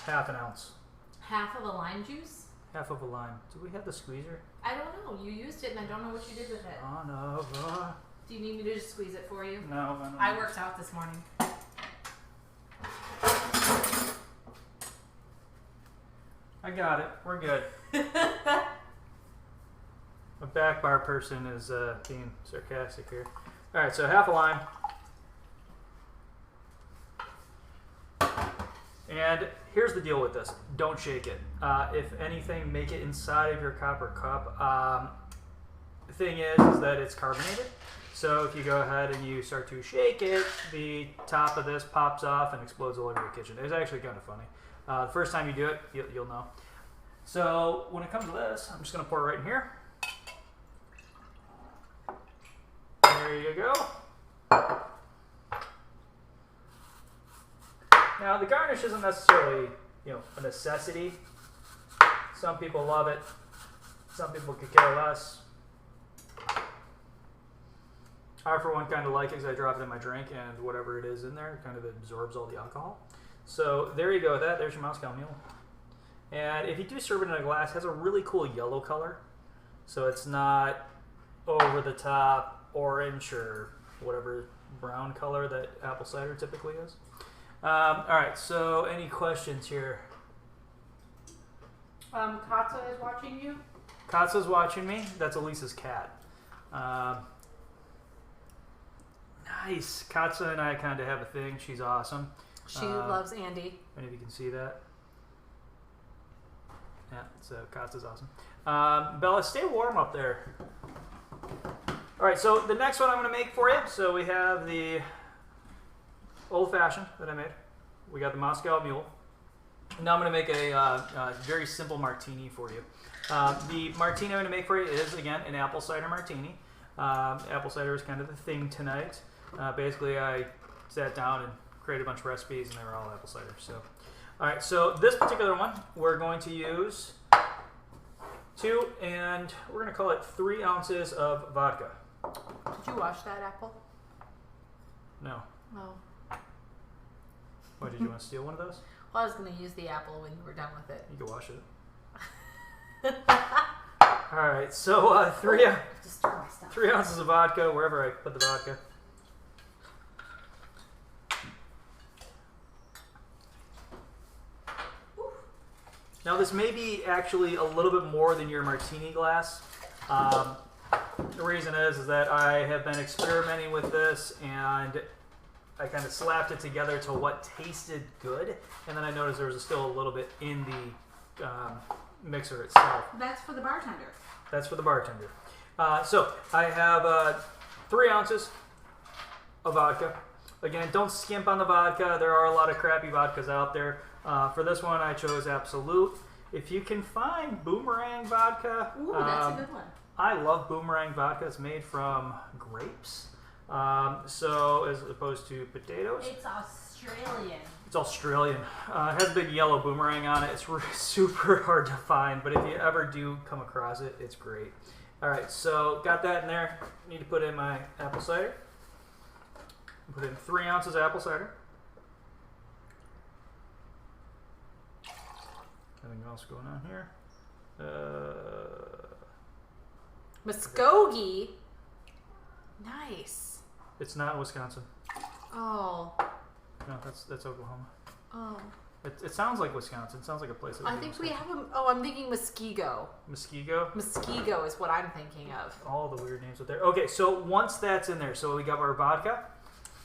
half an ounce. Half of a lime juice? Half of a lime. Do we have the squeezer? I don't know. You used it, and I don't know what you did with it. Oh no. Do you need me to just squeeze it for you? No, I don't I know. worked out this morning. I got it. We're good. A back bar person is being sarcastic here. All right, so half a lime. And here's the deal with this. Don't shake it. If anything, make it inside of your copper cup. The thing is that it's carbonated. So if you go ahead and you start to shake it, the top of this pops off and explodes all over your kitchen. It's actually kind of funny. The first time you do it, you'll know. So when it comes to this, I'm just going to pour it right in here. There you go. Now the garnish isn't necessarily, a necessity. Some people love it. Some people could care less. I, for one, kind of like it because I drop it in my drink, and whatever it is in there kind of absorbs all the alcohol. So there you go. There's your Moscow Mule. And if you do serve it in a glass, it has a really cool yellow color. So it's not over the top orange or whatever brown color that apple cider typically is. All right, so any questions here? Katza is watching you. Katza's watching me. That's Elisa's cat. Nice. Katza and I kind of have a thing. She's awesome. She loves Andy. Any of you can see that. Yeah, so Katza's awesome. Bella, stay warm up there. All right, so the next one I'm going to make for you. So we have the old fashioned that I made. We got the Moscow Mule. Now I'm going to make a very simple martini for you. The martini I'm going to make for you is, again, an apple cider martini. Apple cider is kind of the thing tonight. Basically, I sat down and created a bunch of recipes, and they were all apple cider. So, all right, so this particular one, we're going to use 2, and we're going to call it 3 ounces of vodka. Did you wash that apple? No. Oh. What, did you want to steal one of those? Well, I was going to use the apple when you were done with it. You can wash it. All right, so 3 Just my stuff. 3 ounces of vodka, wherever I put the vodka. Now this may be actually a little bit more than your martini glass. The reason is that I have been experimenting with this, and I kind of slapped it together to what tasted good, and then I noticed there was still a little bit in the mixer itself. That's for the bartender. That's for the bartender. So I have 3 ounces of vodka. Again, don't skimp on the vodka. There are a lot of crappy vodkas out there. For this one, I chose Absolute. If you can find Boomerang vodka, Ooh, that's a good one. I love Boomerang vodka. It's made from grapes, so as opposed to potatoes. It's Australian. It's Australian. It has a big yellow boomerang on it. It's super hard to find, but if you ever do come across it, it's great. All right, so got that in there. Need to put in my apple cider. Put in 3 ounces apple cider. Anything else going on here? Muskogee. Nice. It's not Wisconsin. Oh. No, that's Oklahoma. Oh. It sounds like Wisconsin. It sounds like a place. That would I be think we Wisconsin. have a. Oh, I'm thinking Muskego. Muskego. Muskego is what I'm thinking of. All the weird names out there. Okay, so once that's in there, so we got our vodka,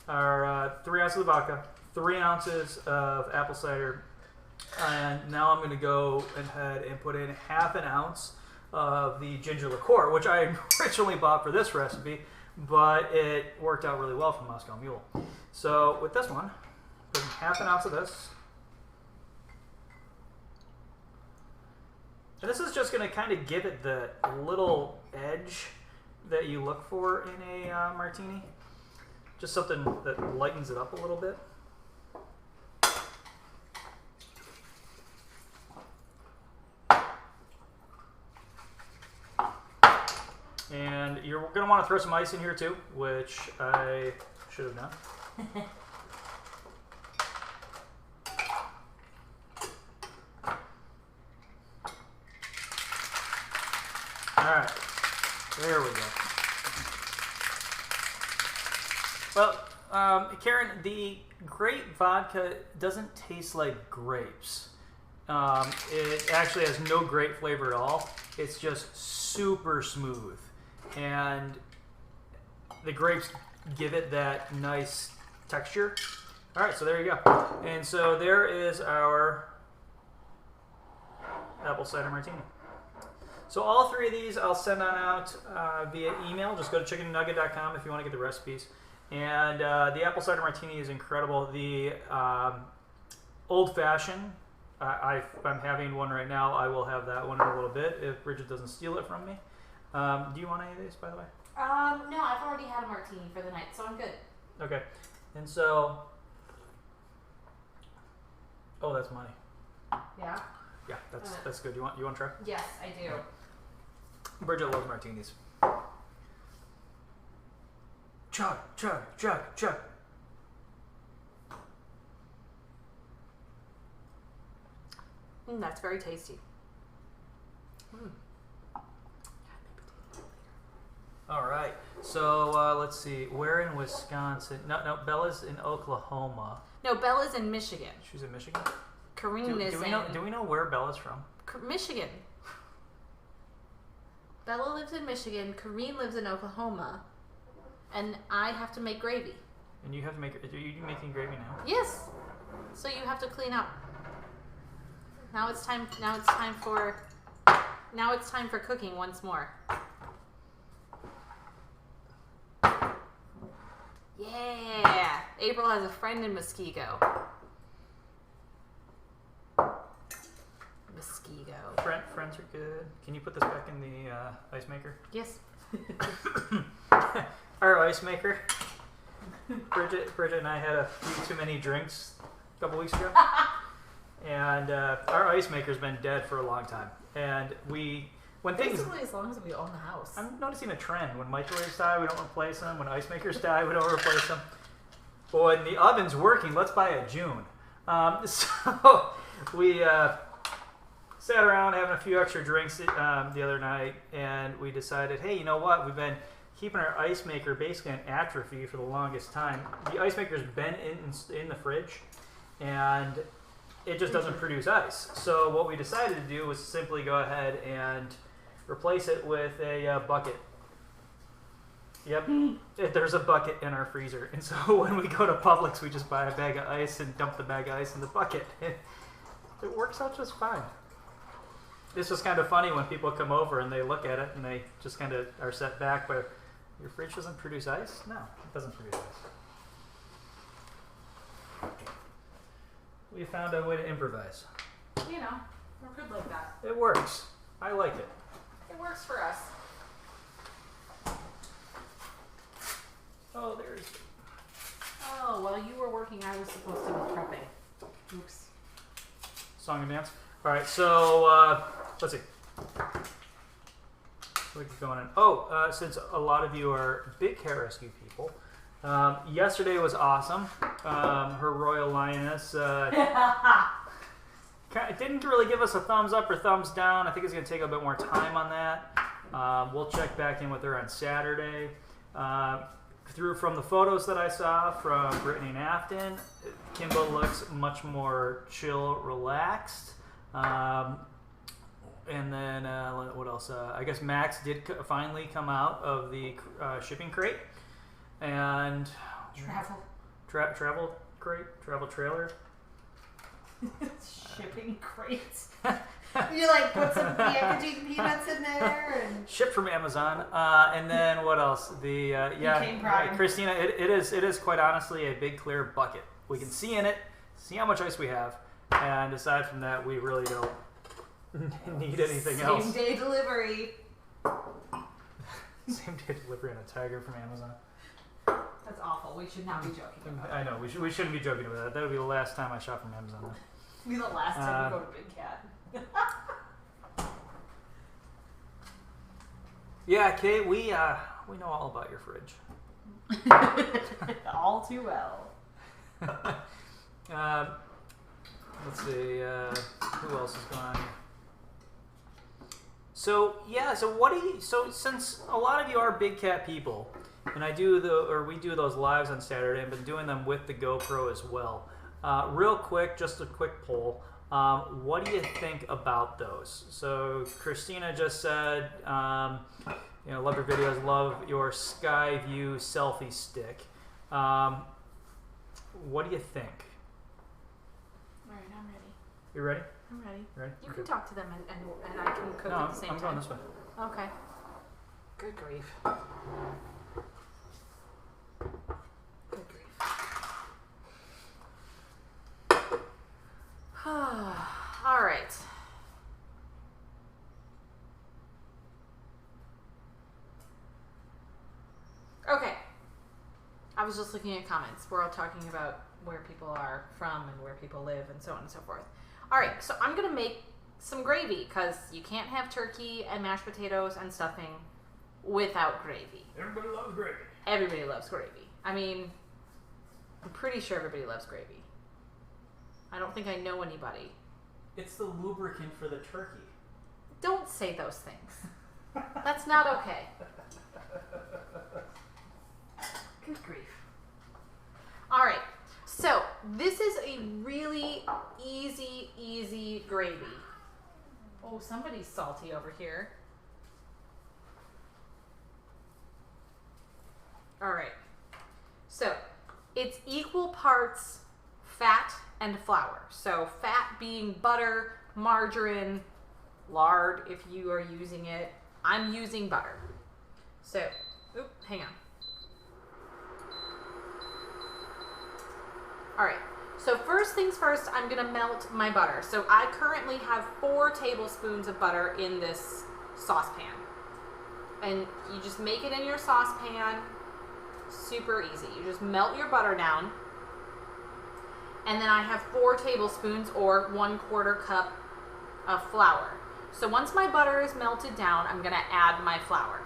our 3 ounces of vodka, 3 ounces of apple cider, and now I'm going to go ahead and put in half an ounce of the ginger liqueur, which I originally bought for this recipe, but it worked out really well for Moscow Mule. So with this one, put in half an ounce of this. And this is just going to kind of give it the little edge that you look for in a martini. Just something that lightens it up a little bit. And you're going to want to throw some ice in here too, which I should have done. Alright, there we go. Well, Karen, the grape vodka doesn't taste like grapes. It actually has no grape flavor at all. It's just super smooth. And the grapes give it that nice texture. Alright, so there you go. And so there is our apple cider martini. So all 3 of these I'll send on out via email. Just go to chickennugget.com if you want to get the recipes. And the apple cider martini is incredible. The old fashioned, I'm having one right now. I will have that one in a little bit if Bridget doesn't steal it from me. Do you want any of these, by the way? No, I've already had a martini for the night, so I'm good. Okay. And so, oh, that's money. Yeah? Yeah, that's good. You want to try? Yes, I do. Bridget loves martinis. Chug, chug, chug, chug. That's very tasty. All right. So let's see. Where in Wisconsin? No. Bella's in Oklahoma. No, Bella's in Michigan. She's in Michigan. Kareen is in Do we know where Bella's from? Michigan. Bella lives in Michigan. Kareen lives in Oklahoma, and I have to make gravy. And you have to make. Are you making gravy now? Yes. So you have to clean up. Now it's time for cooking once more. Yeah. April has a friend in Muskego. Muskego. Friends are good. Can you put this back in the ice maker? Yes. Our ice maker. Bridget and I had a few too many drinks a couple weeks ago. And our ice maker's been dead for a long time. And Basically, as long as we own the house. I'm noticing a trend. When microwaves die, we don't replace them. When ice makers die, we don't replace them. But when the oven's working, let's buy a June. So we sat around having a few extra drinks the other night, and we decided, hey, you know what? We've been keeping our ice maker basically on atrophy for the longest time. The ice maker's been in the fridge, and it just doesn't produce ice. So what we decided to do was simply go ahead and replace it with a bucket. Yep, there's a bucket in our freezer. And so when we go to Publix, we just buy a bag of ice and dump the bag of ice in the bucket. It works out just fine. It's just kind of funny when people come over and they look at it and they just kind of are set back by, your fridge doesn't produce ice? No, it doesn't produce ice. We found a way to improvise. You know, we're good like that. It works. I like it. It works for us. Oh, there's... Oh, while you were working, I was supposed to be prepping. Oops. Song and dance. All right, so let's see. What's going on? Oh, since a lot of you are big Cat Rescue people, Yesterday was awesome. Her Royal Lioness didn't really give us a thumbs up or thumbs down. I think it's going to take a bit more time on that. We'll check back in with her on Saturday. From the photos that I saw from Brittany and Afton, Kimbo looks much more chill, relaxed. And then what else? I guess Max did finally come out of the shipping crate. And travel trailer. Shipping crates. You like put some packaging peanuts in there and shipped from Amazon. And then what else? Became Prime. Christina, it is quite honestly a big clear bucket. We can see in it, see how much ice we have, and aside from that, we really don't need anything else. Same day delivery. Same day delivery on a tiger from Amazon. That's awful. We should not be joking about I know we shouldn't be joking about that. That would be the last time I shop from Amazon. it. Be the last time we go to Big Cat. Yeah, Kate, we know all about your fridge. All too well. Let's see, who else is gone? So since a lot of you are Big Cat people, and we do those lives on Saturday, I've been doing them with the GoPro as well. Real quick, just a quick poll. What do you think about those? So Christina just said, love your videos, love your Skyview selfie stick. What do you think? Alright, I'm ready. You ready? I'm ready. Ready? You Okay. can talk to them and I can cook No, at the same I'm time. going this way. Okay. Good grief. Good grief. All right. Okay. I was just looking at comments. We're all talking about where people are from and where people live and so on and so forth. All right, so I'm going to make some gravy because you can't have turkey and mashed potatoes and stuffing without gravy. Everybody loves gravy. Everybody loves gravy. I mean, I'm pretty sure everybody loves gravy. I don't think I know anybody. It's the lubricant for the turkey. Don't say those things. That's not okay. Good grief. All right. So this is a really easy gravy. Oh, somebody's salty over here. All right. So it's equal parts fat and flour. So fat being butter, margarine, lard if you are using it. I'm using butter. So, hang on. All right. So first things first, I'm going to melt my butter. So I currently have 4 tablespoons of butter in this saucepan. And you just make it in your saucepan. Super easy. You just melt your butter down. And then I have 4 tablespoons or 1/4 cup of flour. So once my butter is melted down, I'm going to add my flour.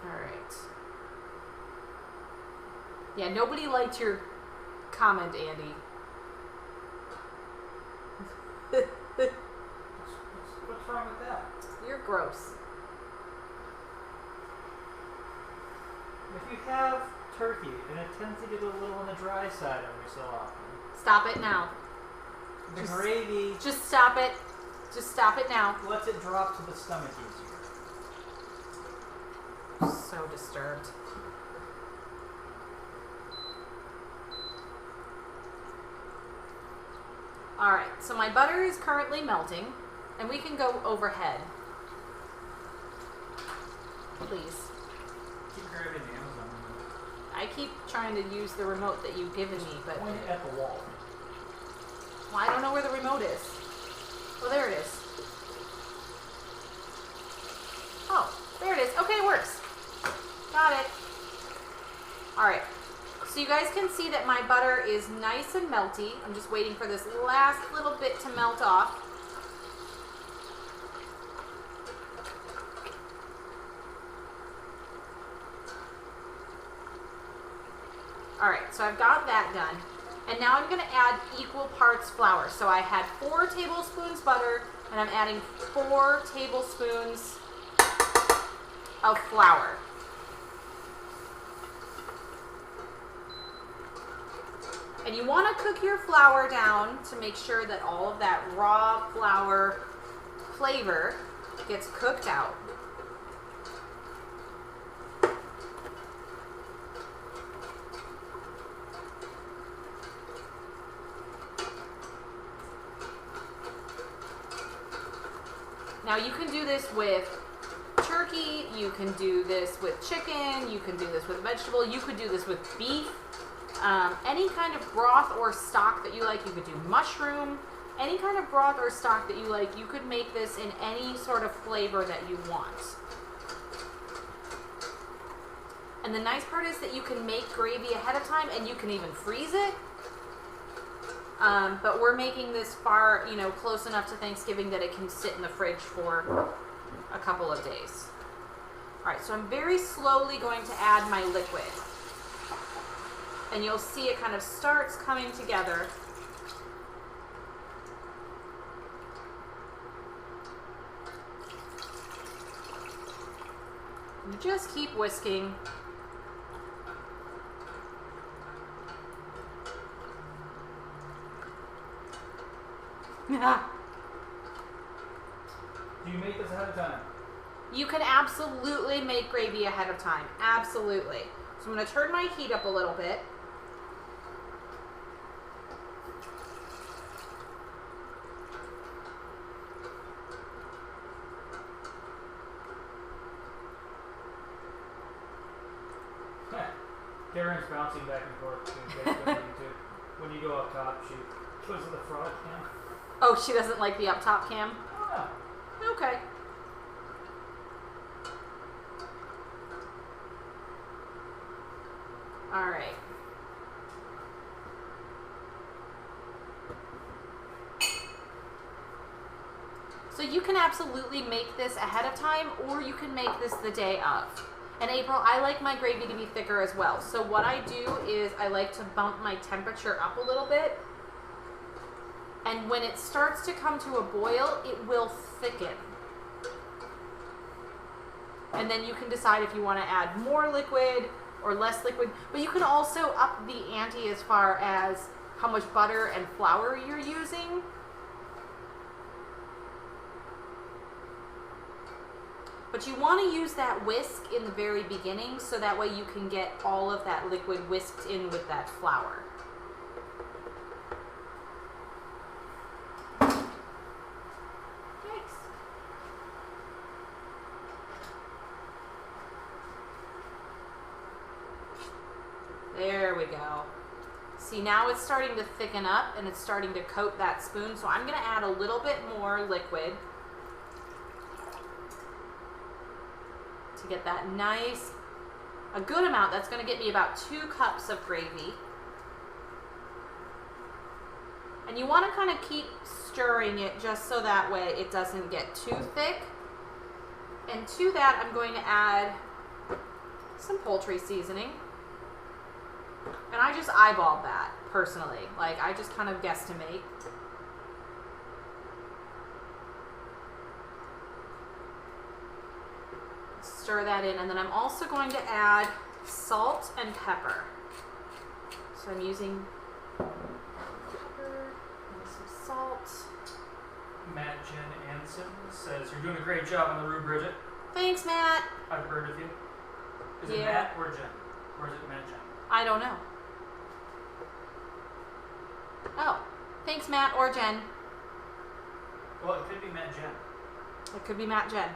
Alright. Yeah, nobody liked your comment, Andy. What's wrong with that? You're gross. If you have turkey, and it tends to get a little on the dry side every so often. Stop it now. The gravy Just stop it. Just stop it now. lets it drop to the stomach easier. So disturbed. Alright, so my butter is currently melting, and we can go overhead. Please. Keep grabbing the Amazon. I keep trying to use the remote that you've given me, but Point it at the wall. well, I don't know where the remote is. Oh, there it is. Oh, there it is. Okay, it works. Got it. Alright. So you guys can see that my butter is nice and melty. I'm just waiting for this last little bit to melt off. All right, so I've got that done. And now I'm going to add equal parts flour. So I had 4 tablespoons butter, and I'm adding 4 tablespoons of flour. And you want to cook your flour down to make sure that all of that raw flour flavor gets cooked out. Now you can do this with turkey, you can do this with chicken, you can do this with vegetable, you could do this with beef, any kind of broth or stock that you like. You could do mushroom, any kind of broth or stock that you like. You could make this in any sort of flavor that you want. And the nice part is that you can make gravy ahead of time and you can even freeze it. But we're making this far, close enough to Thanksgiving that it can sit in the fridge for a couple of days. All right, so I'm very slowly going to add my liquid. And you'll see it kind of starts coming together. You just keep whisking. Do you make this ahead of time? You can absolutely make gravy ahead of time. Absolutely. So I'm going to turn my heat up a little bit. Karen's bouncing back and forth between Facebook and YouTube. When you go up top, she goes to the front cam. Oh, she doesn't like the up top cam? Oh, Okay. All right. So you can absolutely make this ahead of time, or you can make this the day of. And April, I like my gravy to be thicker as well. So what I do is I like to bump my temperature up a little bit. And when it starts to come to a boil, it will thicken. And then you can decide if you want to add more liquid or less liquid. But you can also up the ante as far as how much butter and flour you're using. But you want to use that whisk in the very beginning so that way you can get all of that liquid whisked in with that flour. Thanks. There we go. See, now it's starting to thicken up and it's starting to coat that spoon. So I'm going to add a little bit more liquid to get that nice, a good amount. That's going to get me about 2 cups of gravy. And you want to kind of keep stirring it just so that way it doesn't get too thick. And to that, I'm going to add some poultry seasoning. And I just eyeballed that personally. Like, I just kind of guesstimate. Stir that in, and then I'm also going to add salt and pepper. So I'm using pepper and some salt. Matt Jen Anson says, "You're doing a great job on the Rue Bridget. Thanks, Matt. I've heard of you." Is it Yeah. Matt or Jen? Or is it Matt Jen? I don't know. Oh, thanks, Matt or Jen. Well, it could be Matt Jen. It could be Matt Jen.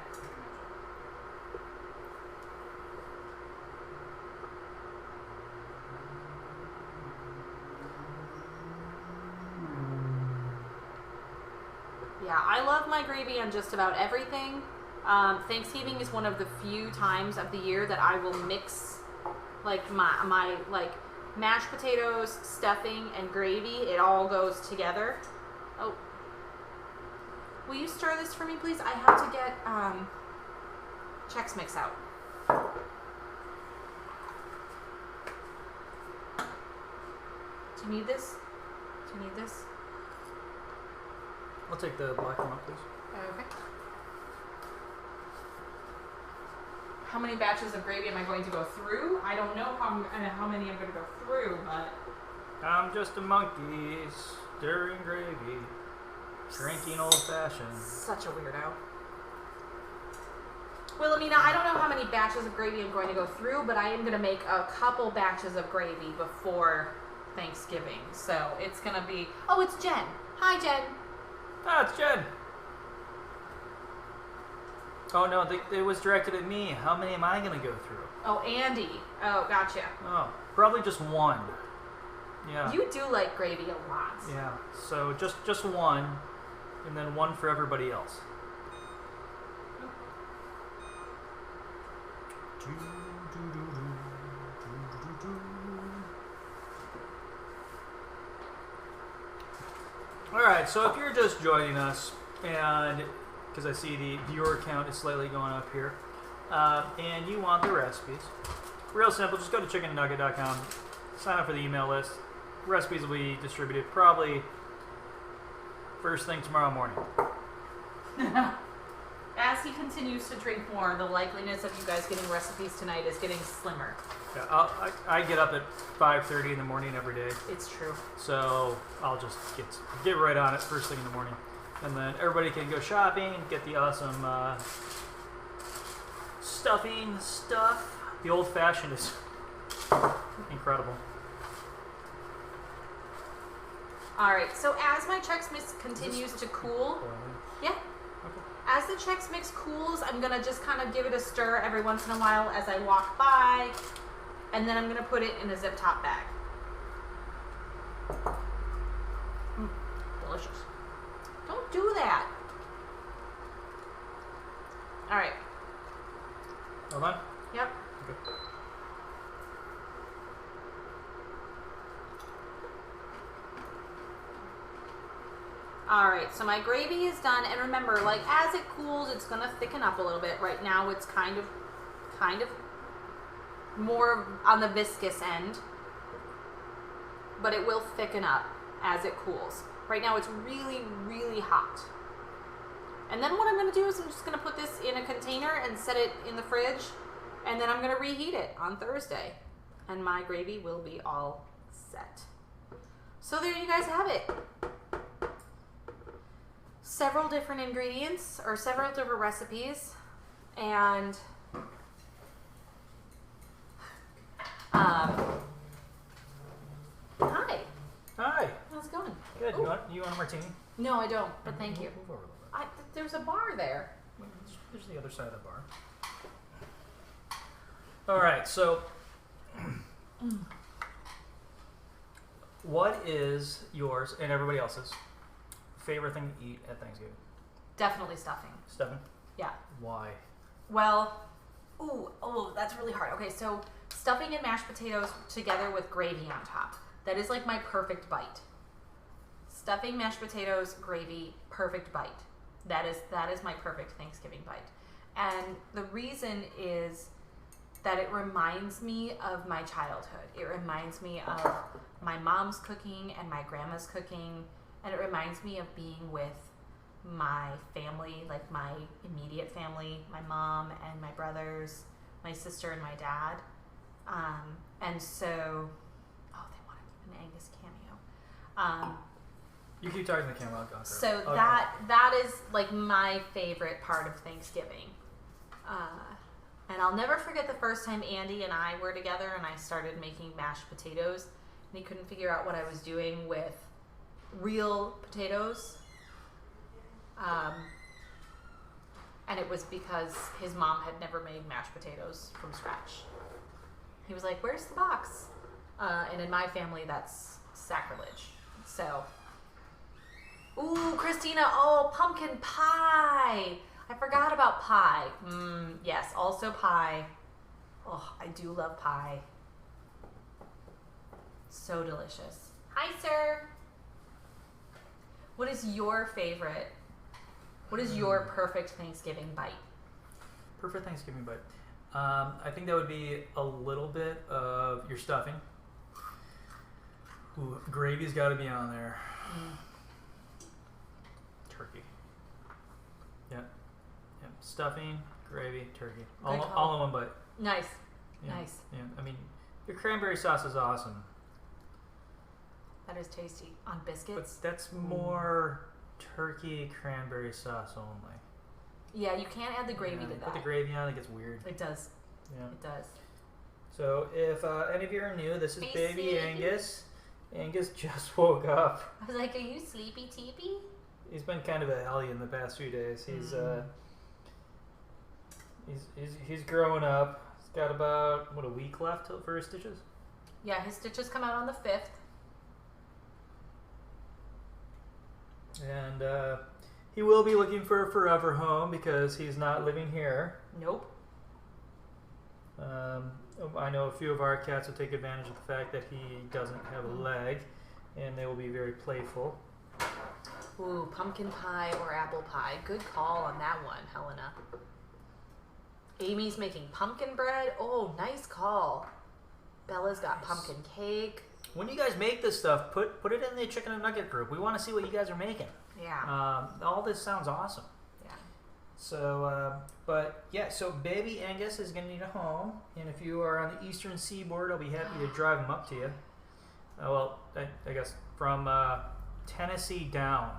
Yeah, I love my gravy on just about everything. Thanksgiving is one of the few times of the year that I will mix like my like mashed potatoes, stuffing, and gravy. It all goes together. Oh, will you stir this for me, please? I have to get Chex Mix out. Do you need this? Do you need this? I'll take the black one up, please. Okay. How many batches of gravy am I going to go through? I don't know how many I'm going to go through, but I'm just a monkey stirring gravy, drinking old fashioned. such a weirdo. Wilhelmina, I don't know how many batches of gravy I'm going to go through, but I am going to make a couple batches of gravy before Thanksgiving. So it's going to be... Oh, it's Jen. Hi, Jen. Ah, it's Jen. Oh no, it was directed at me. How many am I gonna go through? Oh, Andy. Oh, gotcha. Oh, probably just one. Yeah. You do like gravy a lot. Yeah. So just one, and then one for everybody else. All right. So if you're just joining us, and because I see the viewer count is slightly going up here, and you want the recipes, real simple, just go to chickennugget.com, sign up for the email list. Recipes will be distributed probably first thing tomorrow morning. As he continues to drink more, the likeliness of you guys getting recipes tonight is getting slimmer. Yeah, I get up at 5:30 in the morning every day, It's true. so I'll just get right on it first thing in the morning. And then everybody can go shopping, get the awesome stuffing stuff. The old fashioned is incredible. Alright, so as my Chex Mix continues to cool, yeah. As the Chex Mix cools, I'm going to just kind of give it a stir every once in a while as I walk by, and then I'm going to put it in a zip top bag. Delicious. Don't do that. Alright. Hold on. Yep. Okay. Alright, so my gravy is done, and remember, like, as it cools, it's gonna thicken up a little bit. Right now, it's kind of more on the viscous end, but it will thicken up as it cools. Right now, it's really, really hot. And then what I'm gonna do is I'm just gonna put this in a container and set it in the fridge, and then I'm gonna reheat it on Thursday, and my gravy will be all set. So there you guys have it. Several different ingredients or several different recipes, and hi. Hi. How's it going? Good. Ooh. You want a martini? No, I don't, but thank you. Move over a little bit. There's a bar there. There's the other side of the bar. All right. So, what is yours and everybody else's favorite thing to eat at Thanksgiving? Definitely stuffing. Stuffing? Yeah. Why? Well, that's really hard. Okay, so stuffing and mashed potatoes together with gravy on top. That is like my perfect bite. Stuffing, mashed potatoes, gravy, perfect bite. That is my perfect Thanksgiving bite. And the reason is that it reminds me of my childhood. It reminds me of my mom's cooking and my grandma's cooking, and it reminds me of being with my family, like my immediate family, my mom and my brothers, my sister and my dad. And so, they want an Angus cameo. You keep talking to the camera. I'll go through. So Okay. that is like my favorite part of Thanksgiving. And I'll never forget the first time Andy and I were together and I started making mashed potatoes, and he couldn't figure out what I was doing with real potatoes. And it was because his mom had never made mashed potatoes from scratch. He was like, "Where's the box?" And in my family, that's sacrilege. So, ooh, Christina, pumpkin pie. I forgot about pie. Yes, also pie. Oh, I do love pie. So delicious. Hi, sir. What is your favorite? What is your perfect Thanksgiving bite? Perfect Thanksgiving bite. I think that would be a little bit of your stuffing. Ooh, gravy's got to be on there. Turkey. Yep. Yep. Stuffing, gravy, turkey. Good call. All in one bite. Nice. Yeah. Nice. Yeah. I mean, your cranberry sauce is awesome, That is tasty. On but biscuits? that's more turkey cranberry sauce only. Yeah, you can't add the gravy Yeah, to put the that. gravy on, it gets weird. It does. Yeah. It does. So if any of you are new, this is Hey, Baby Sid. Angus. Angus just woke up. I was like, are you sleepy teepy? He's been kind of a hellion the past few days. He's growing up. He's got about a week left for his stitches. Yeah, his stitches come out on the 5th. And he will be looking for a forever home because he's not living here. Nope. I know a few of our cats will take advantage of the fact that he doesn't have a leg, and they will be very playful. Ooh, pumpkin pie or apple pie. Good call on that one, Helena. Amy's making pumpkin bread. Oh, nice call. Bella's got Nice. pumpkin cake. When you guys make this stuff, put it in the chicken and nugget group. We want to see what you guys are making. Yeah. All this sounds awesome. Yeah. So, but yeah, so Baby Angus is going to need a home, and if you are on the eastern seaboard, I'll be happy to drive him up to you. I guess from Tennessee down,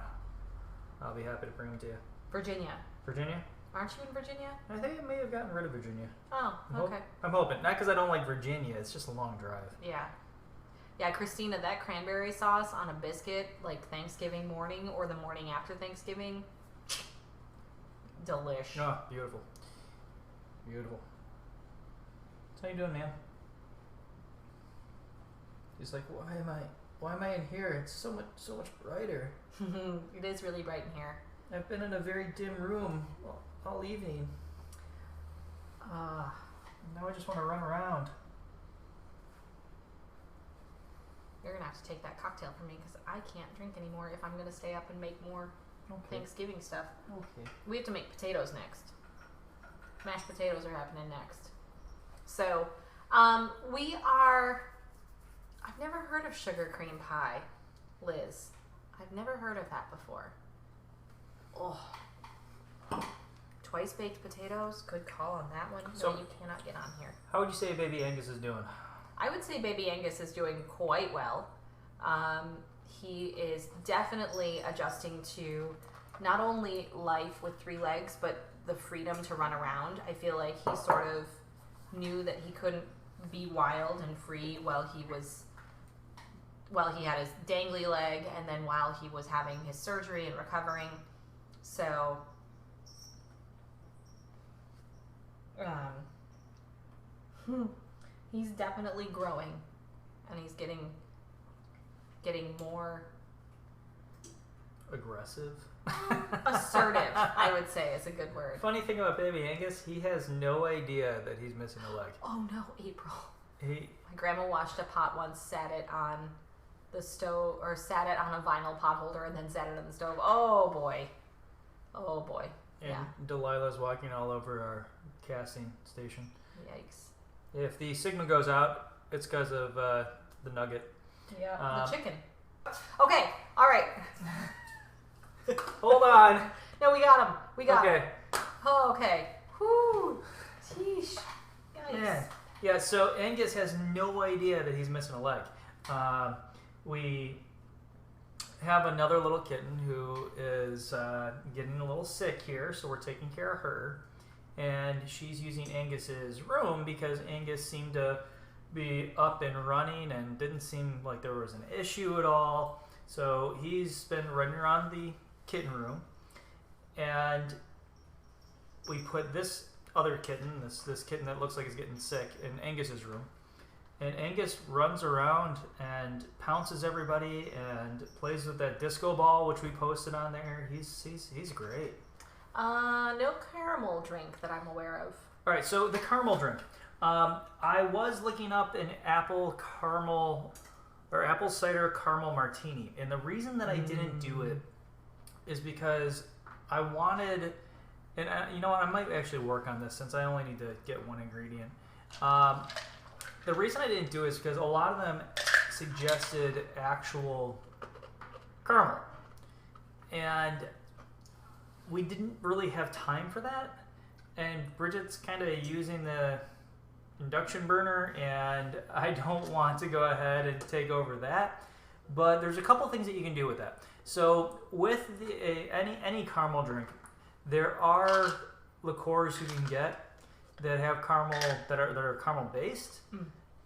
I'll be happy to bring him to you. Virginia. Virginia? Aren't you in Virginia? I think I may have gotten rid of Virginia. Oh, okay. I'm hoping. Not because I don't like Virginia, it's just a long drive. Yeah. Yeah, Christina, that cranberry sauce on a biscuit, like Thanksgiving morning or the morning after Thanksgiving, delish. Oh, beautiful. Beautiful. How you doing, man? He's like, why am I in here? It's so much brighter. It is really bright in here. I've been in a very dim room all evening. Now I just want to run around. You're going to have to take that cocktail from me because I can't drink anymore if I'm going to stay up and make more Okay. Thanksgiving stuff. Okay. We have to make potatoes next. Mashed potatoes are happening next. So, I've never heard of sugar cream pie, Liz. I've never heard of that before. Oh. Twice baked potatoes, good call on that one. So- No, you cannot get on here. How would you say Baby Angus is doing? I would say Baby Angus is doing quite well. He is definitely adjusting to not only life with 3 legs, but the freedom to run around. I feel like he sort of knew that he couldn't be wild and free while he had his dangly leg and then while he was having his surgery and recovering. So, he's definitely growing, and he's getting more Aggressive. assertive. I would say is a good word. Funny thing about Baby Angus, he has no idea that he's missing a leg. Oh no, April! He My grandma washed a pot once, sat it on the stove, or sat it on a vinyl pot holder, and then set it on the stove. Oh boy! Oh boy! and Yeah. Delilah's walking all over our casting station. Yikes! If the signal goes out, it's because of the nugget. Yeah, the chicken. Okay, all right. Hold on. No, we got him. We got him. Okay. Oh, okay. Whoo! Sheesh. Yikes. Yeah. So Angus has no idea that he's missing a leg. We have another little kitten who is getting a little sick here, so we're taking care of her. And she's using Angus's room because Angus seemed to be up and running and didn't seem like there was an issue at all. So he's been running around the kitten room, and we put this other kitten, this kitten that looks like he's getting sick, in Angus's room. And Angus runs around and pounces everybody and plays with that disco ball, which we posted on there. He's great. No caramel drink that I'm aware of. All right, so the caramel drink. I was looking up an apple cider caramel martini, and the reason that I didn't do it is because I wanted, and you know what, I might actually work on this since I only need to get one ingredient. The reason I didn't do it is because a lot of them suggested actual caramel, and we didn't really have time for that. And Bridget's kind of using the induction burner, and I don't want to go ahead and take over that. But there's a couple things that you can do with that. So with any caramel drink, there are liqueurs you can get that have caramel that are caramel based,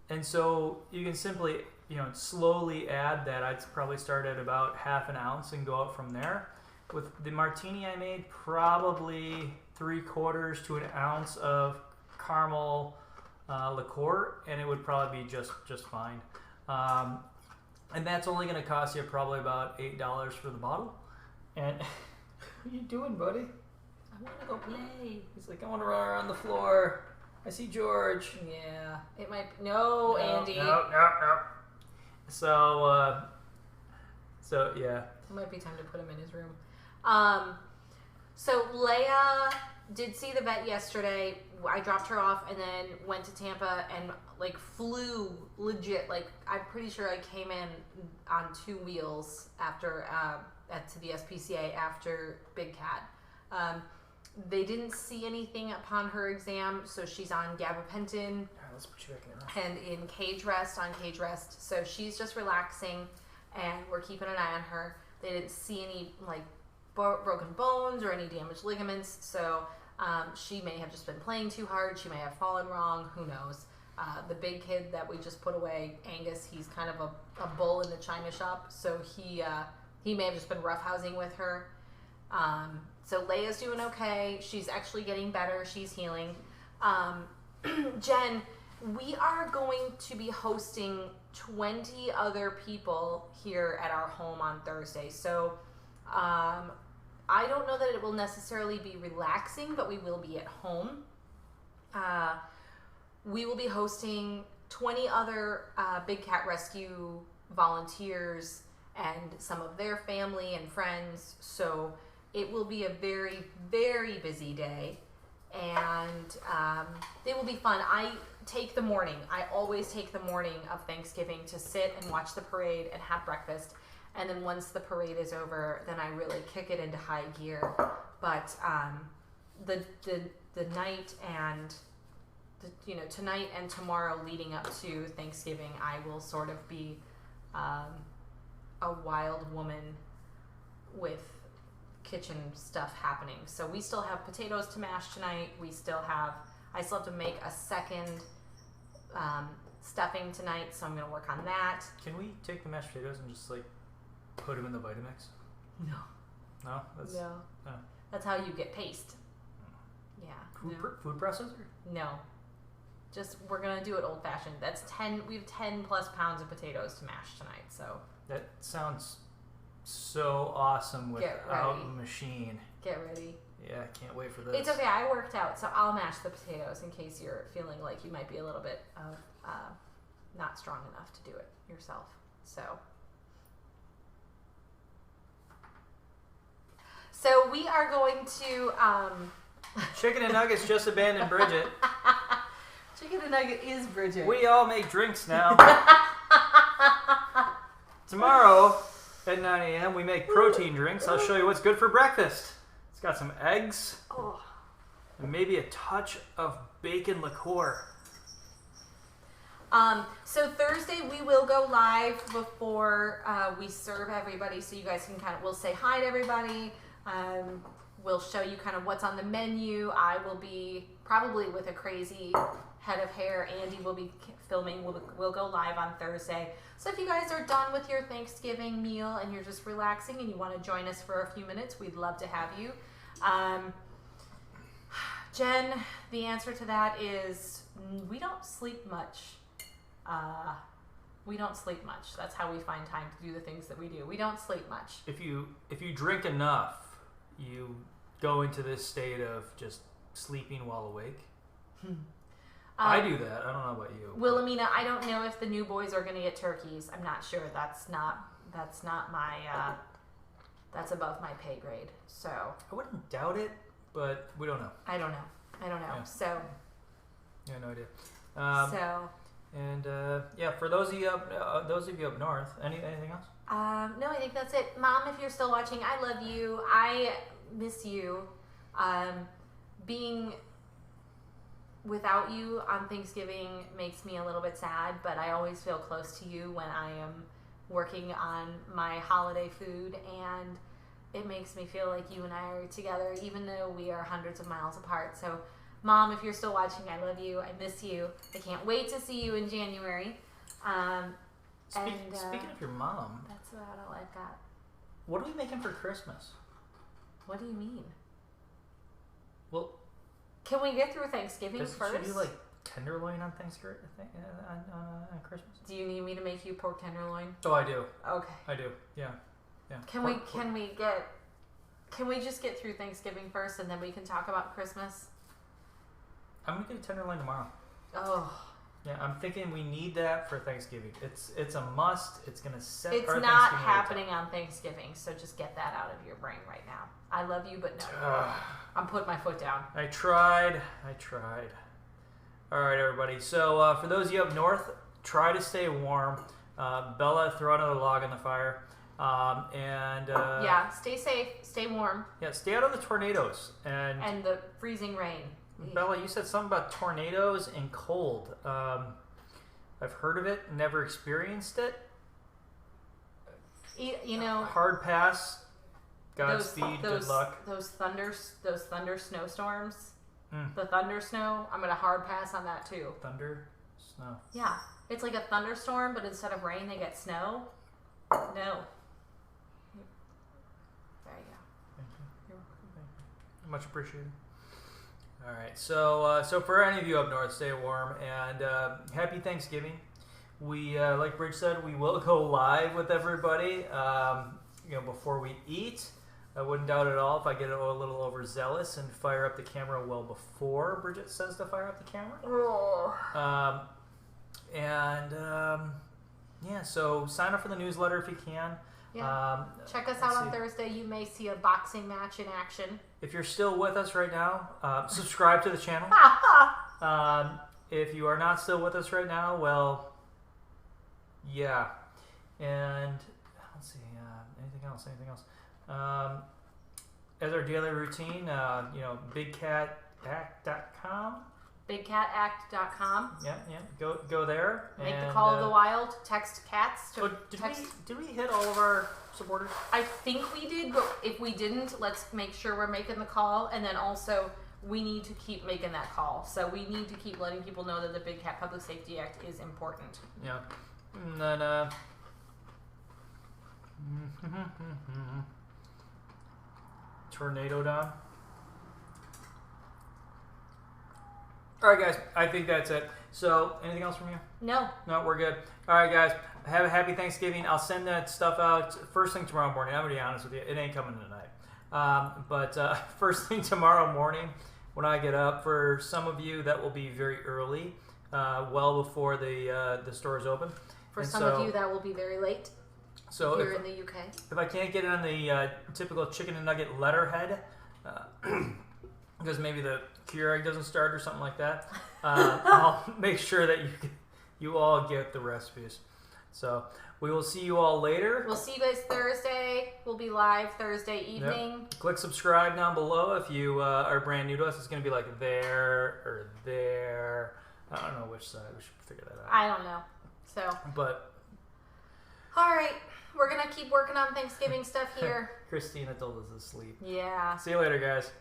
and so you can simply slowly add that. I'd probably start at about half an ounce and go out from there. With the martini I made, probably 3/4 to an ounce of caramel liqueur, and it would probably be just fine. And that's only going to cost you probably about $8 for the bottle. And what are you doing, buddy? I want to go play. He's like, I want to run around the floor. I see George. Yeah, it might. No, Andy. No. So yeah. It might be time to put him in his room. So Leia did see the vet yesterday. I dropped her off and then went to Tampa and flew legit. I'm pretty sure I came in on 2 wheels after to the SPCA after Big Cat. They didn't see anything upon her exam, so she's on gabapentin. All right, let's put you back in there. And in cage rest. So she's just relaxing, and we're keeping an eye on her. They didn't see any broken bones or any damaged ligaments, so she may have just been playing too hard. She may have fallen wrong. Who knows? The big kid that we just put away, Angus, he's kind of a bull in the china shop, so he may have just been roughhousing with her. So Leia's doing okay. She's actually getting better. She's healing. Jen, we are going to be hosting 20 other people here at our home on Thursday. So I don't know that it will necessarily be relaxing, but we will be at home. We will be hosting 20 other Big Cat Rescue volunteers and some of their family and friends. So it will be a very, very busy day, and it will be fun. I always take the morning of Thanksgiving to sit and watch the parade and have breakfast. And then once the parade is over, then I really kick it into high gear. But the night and tonight and tomorrow leading up to Thanksgiving, I will sort of be a wild woman with kitchen stuff happening. So we still have potatoes to mash tonight. I still have to make a second stuffing tonight, so I'm going to work on that. Can we take the mashed potatoes and just put them in the Vitamix? No. No? No. That's how you get paste. Yeah. Food processor? No. Just, we're going to do it old fashioned. We have 10 plus pounds of potatoes to mash tonight, so. That sounds so awesome without a machine. Get ready. Yeah, I can't wait for this. It's okay, I worked out, so I'll mash the potatoes in case you're feeling like you might be a little bit of not strong enough to do it yourself. So we are going to Chicken and Nuggets just abandoned Bridget. Chicken and Nugget is Bridget. We all make drinks now. Tomorrow at 9 a.m. we make protein drinks. I'll show you what's good for breakfast. It's got some eggs and maybe a touch of bacon liqueur. So Thursday we will go live before we serve everybody, so you guys can we'll say hi to everybody. We'll show you kind of what's on the menu. I will be probably with a crazy head of hair. Andy will be filming. We'll go live on Thursday. So if you guys are done with your Thanksgiving meal and you're just relaxing and you want to join us for a few minutes, we'd love to have you. Jen, the answer to that is we don't sleep much. That's how we find time to do the things that we do. We don't sleep much. If you drink enough, you go into this state of just sleeping while awake. I do that. I don't know about you. Wilhelmina, I don't know if the new boys are going to get turkeys. I'm not sure. That's not my. That's above my pay grade. So I wouldn't doubt it, but we don't know. I don't know. Yeah. So Yeah, no idea. And yeah, for those of you up north, anything else? No, I think that's it. Mom, if you're still watching, I love you. I miss you. Being without you on Thanksgiving makes me a little bit sad, but I always feel close to you when I am working on my holiday food, and it makes me feel like you and I are together, even though we are hundreds of miles apart. So, Mom, if you're still watching, I love you. I miss you. I can't wait to see you in January. Speaking of your mom, That's about all I've got. what are we making for Christmas? What do you mean? Well, Can we get through Thanksgiving doesn't first? she do like tenderloin on Thanksgiving on Christmas? Do you need me to make you pork tenderloin? Oh, I do. Okay. I do. Yeah. Can we just get through Thanksgiving first, and then we can talk about Christmas? I'm gonna get a tenderloin tomorrow. Oh, Yeah, I'm thinking we need that for Thanksgiving. It's a must. It's gonna set. it's our not Thanksgiving happening on Thanksgiving, so just get that out of your brain right now. I love you, but no. Ugh. I'm putting my foot down. I tried. All right, everybody. So for those of you up north, try to stay warm. Bella, throw another log on the fire. Yeah, stay safe, stay warm, Yeah, stay out of the tornadoes. and the freezing rain. Bella, you said something about tornadoes and cold. I've heard of it, never experienced it. You know, Hard pass. Godspeed. Good luck. Those thunder snowstorms. Mm. The thunder snow. I'm gonna hard pass on that too. Thunder, snow. Yeah, it's like a thunderstorm, but instead of rain, they get snow. No. There you go. Thank you. You're welcome. Much appreciated. All right, so for any of you up north, stay warm and happy Thanksgiving. We, like Bridge said, we will go live with everybody. Before we eat. I wouldn't doubt at all if I get a little overzealous and fire up the camera well before Bridget says to fire up the camera. Oh. Yeah, so sign up for the newsletter if you can. Yeah. Check us let's out on see. Thursday. You may see a boxing match in action. If you're still with us right now, subscribe to the channel. If you are not still with us right now, well, yeah. And let's see, anything else? As our daily routine, bigcatact.com. BigCatAct.com. Yeah, go there. Make the and, call of the wild. Text cats. To did we hit all of our supporters? I think we did, but if we didn't, let's make sure we're making the call. And then also, we need to keep making that call. So we need to keep letting people know that the Big Cat Public Safety Act is important. Yeah. And then, Tornado Don. All right, guys. I think that's it. So, anything else from you? No. No, we're good. All right, guys. Have a happy Thanksgiving. I'll send that stuff out first thing tomorrow morning. I'm going to be honest with you. It ain't coming tonight. But first thing tomorrow morning when I get up, for some of you, that will be very early, well before the stores open. For And some so- of you, that will be very late. So Here if, in the UK. if I can't get it on the typical chicken and nugget letterhead, because maybe the Keurig doesn't start or something like that, I'll make sure that you all get the recipes. So we will see you all later. We'll see you guys Thursday. We'll be live Thursday evening. Click subscribe down below if you are brand new to us. It's going to be like there or there. I don't know which side. We should figure that out. I don't know. So, But all right. We're going to keep working on Thanksgiving stuff here. Christina told us to sleep. Yeah. See you later, guys.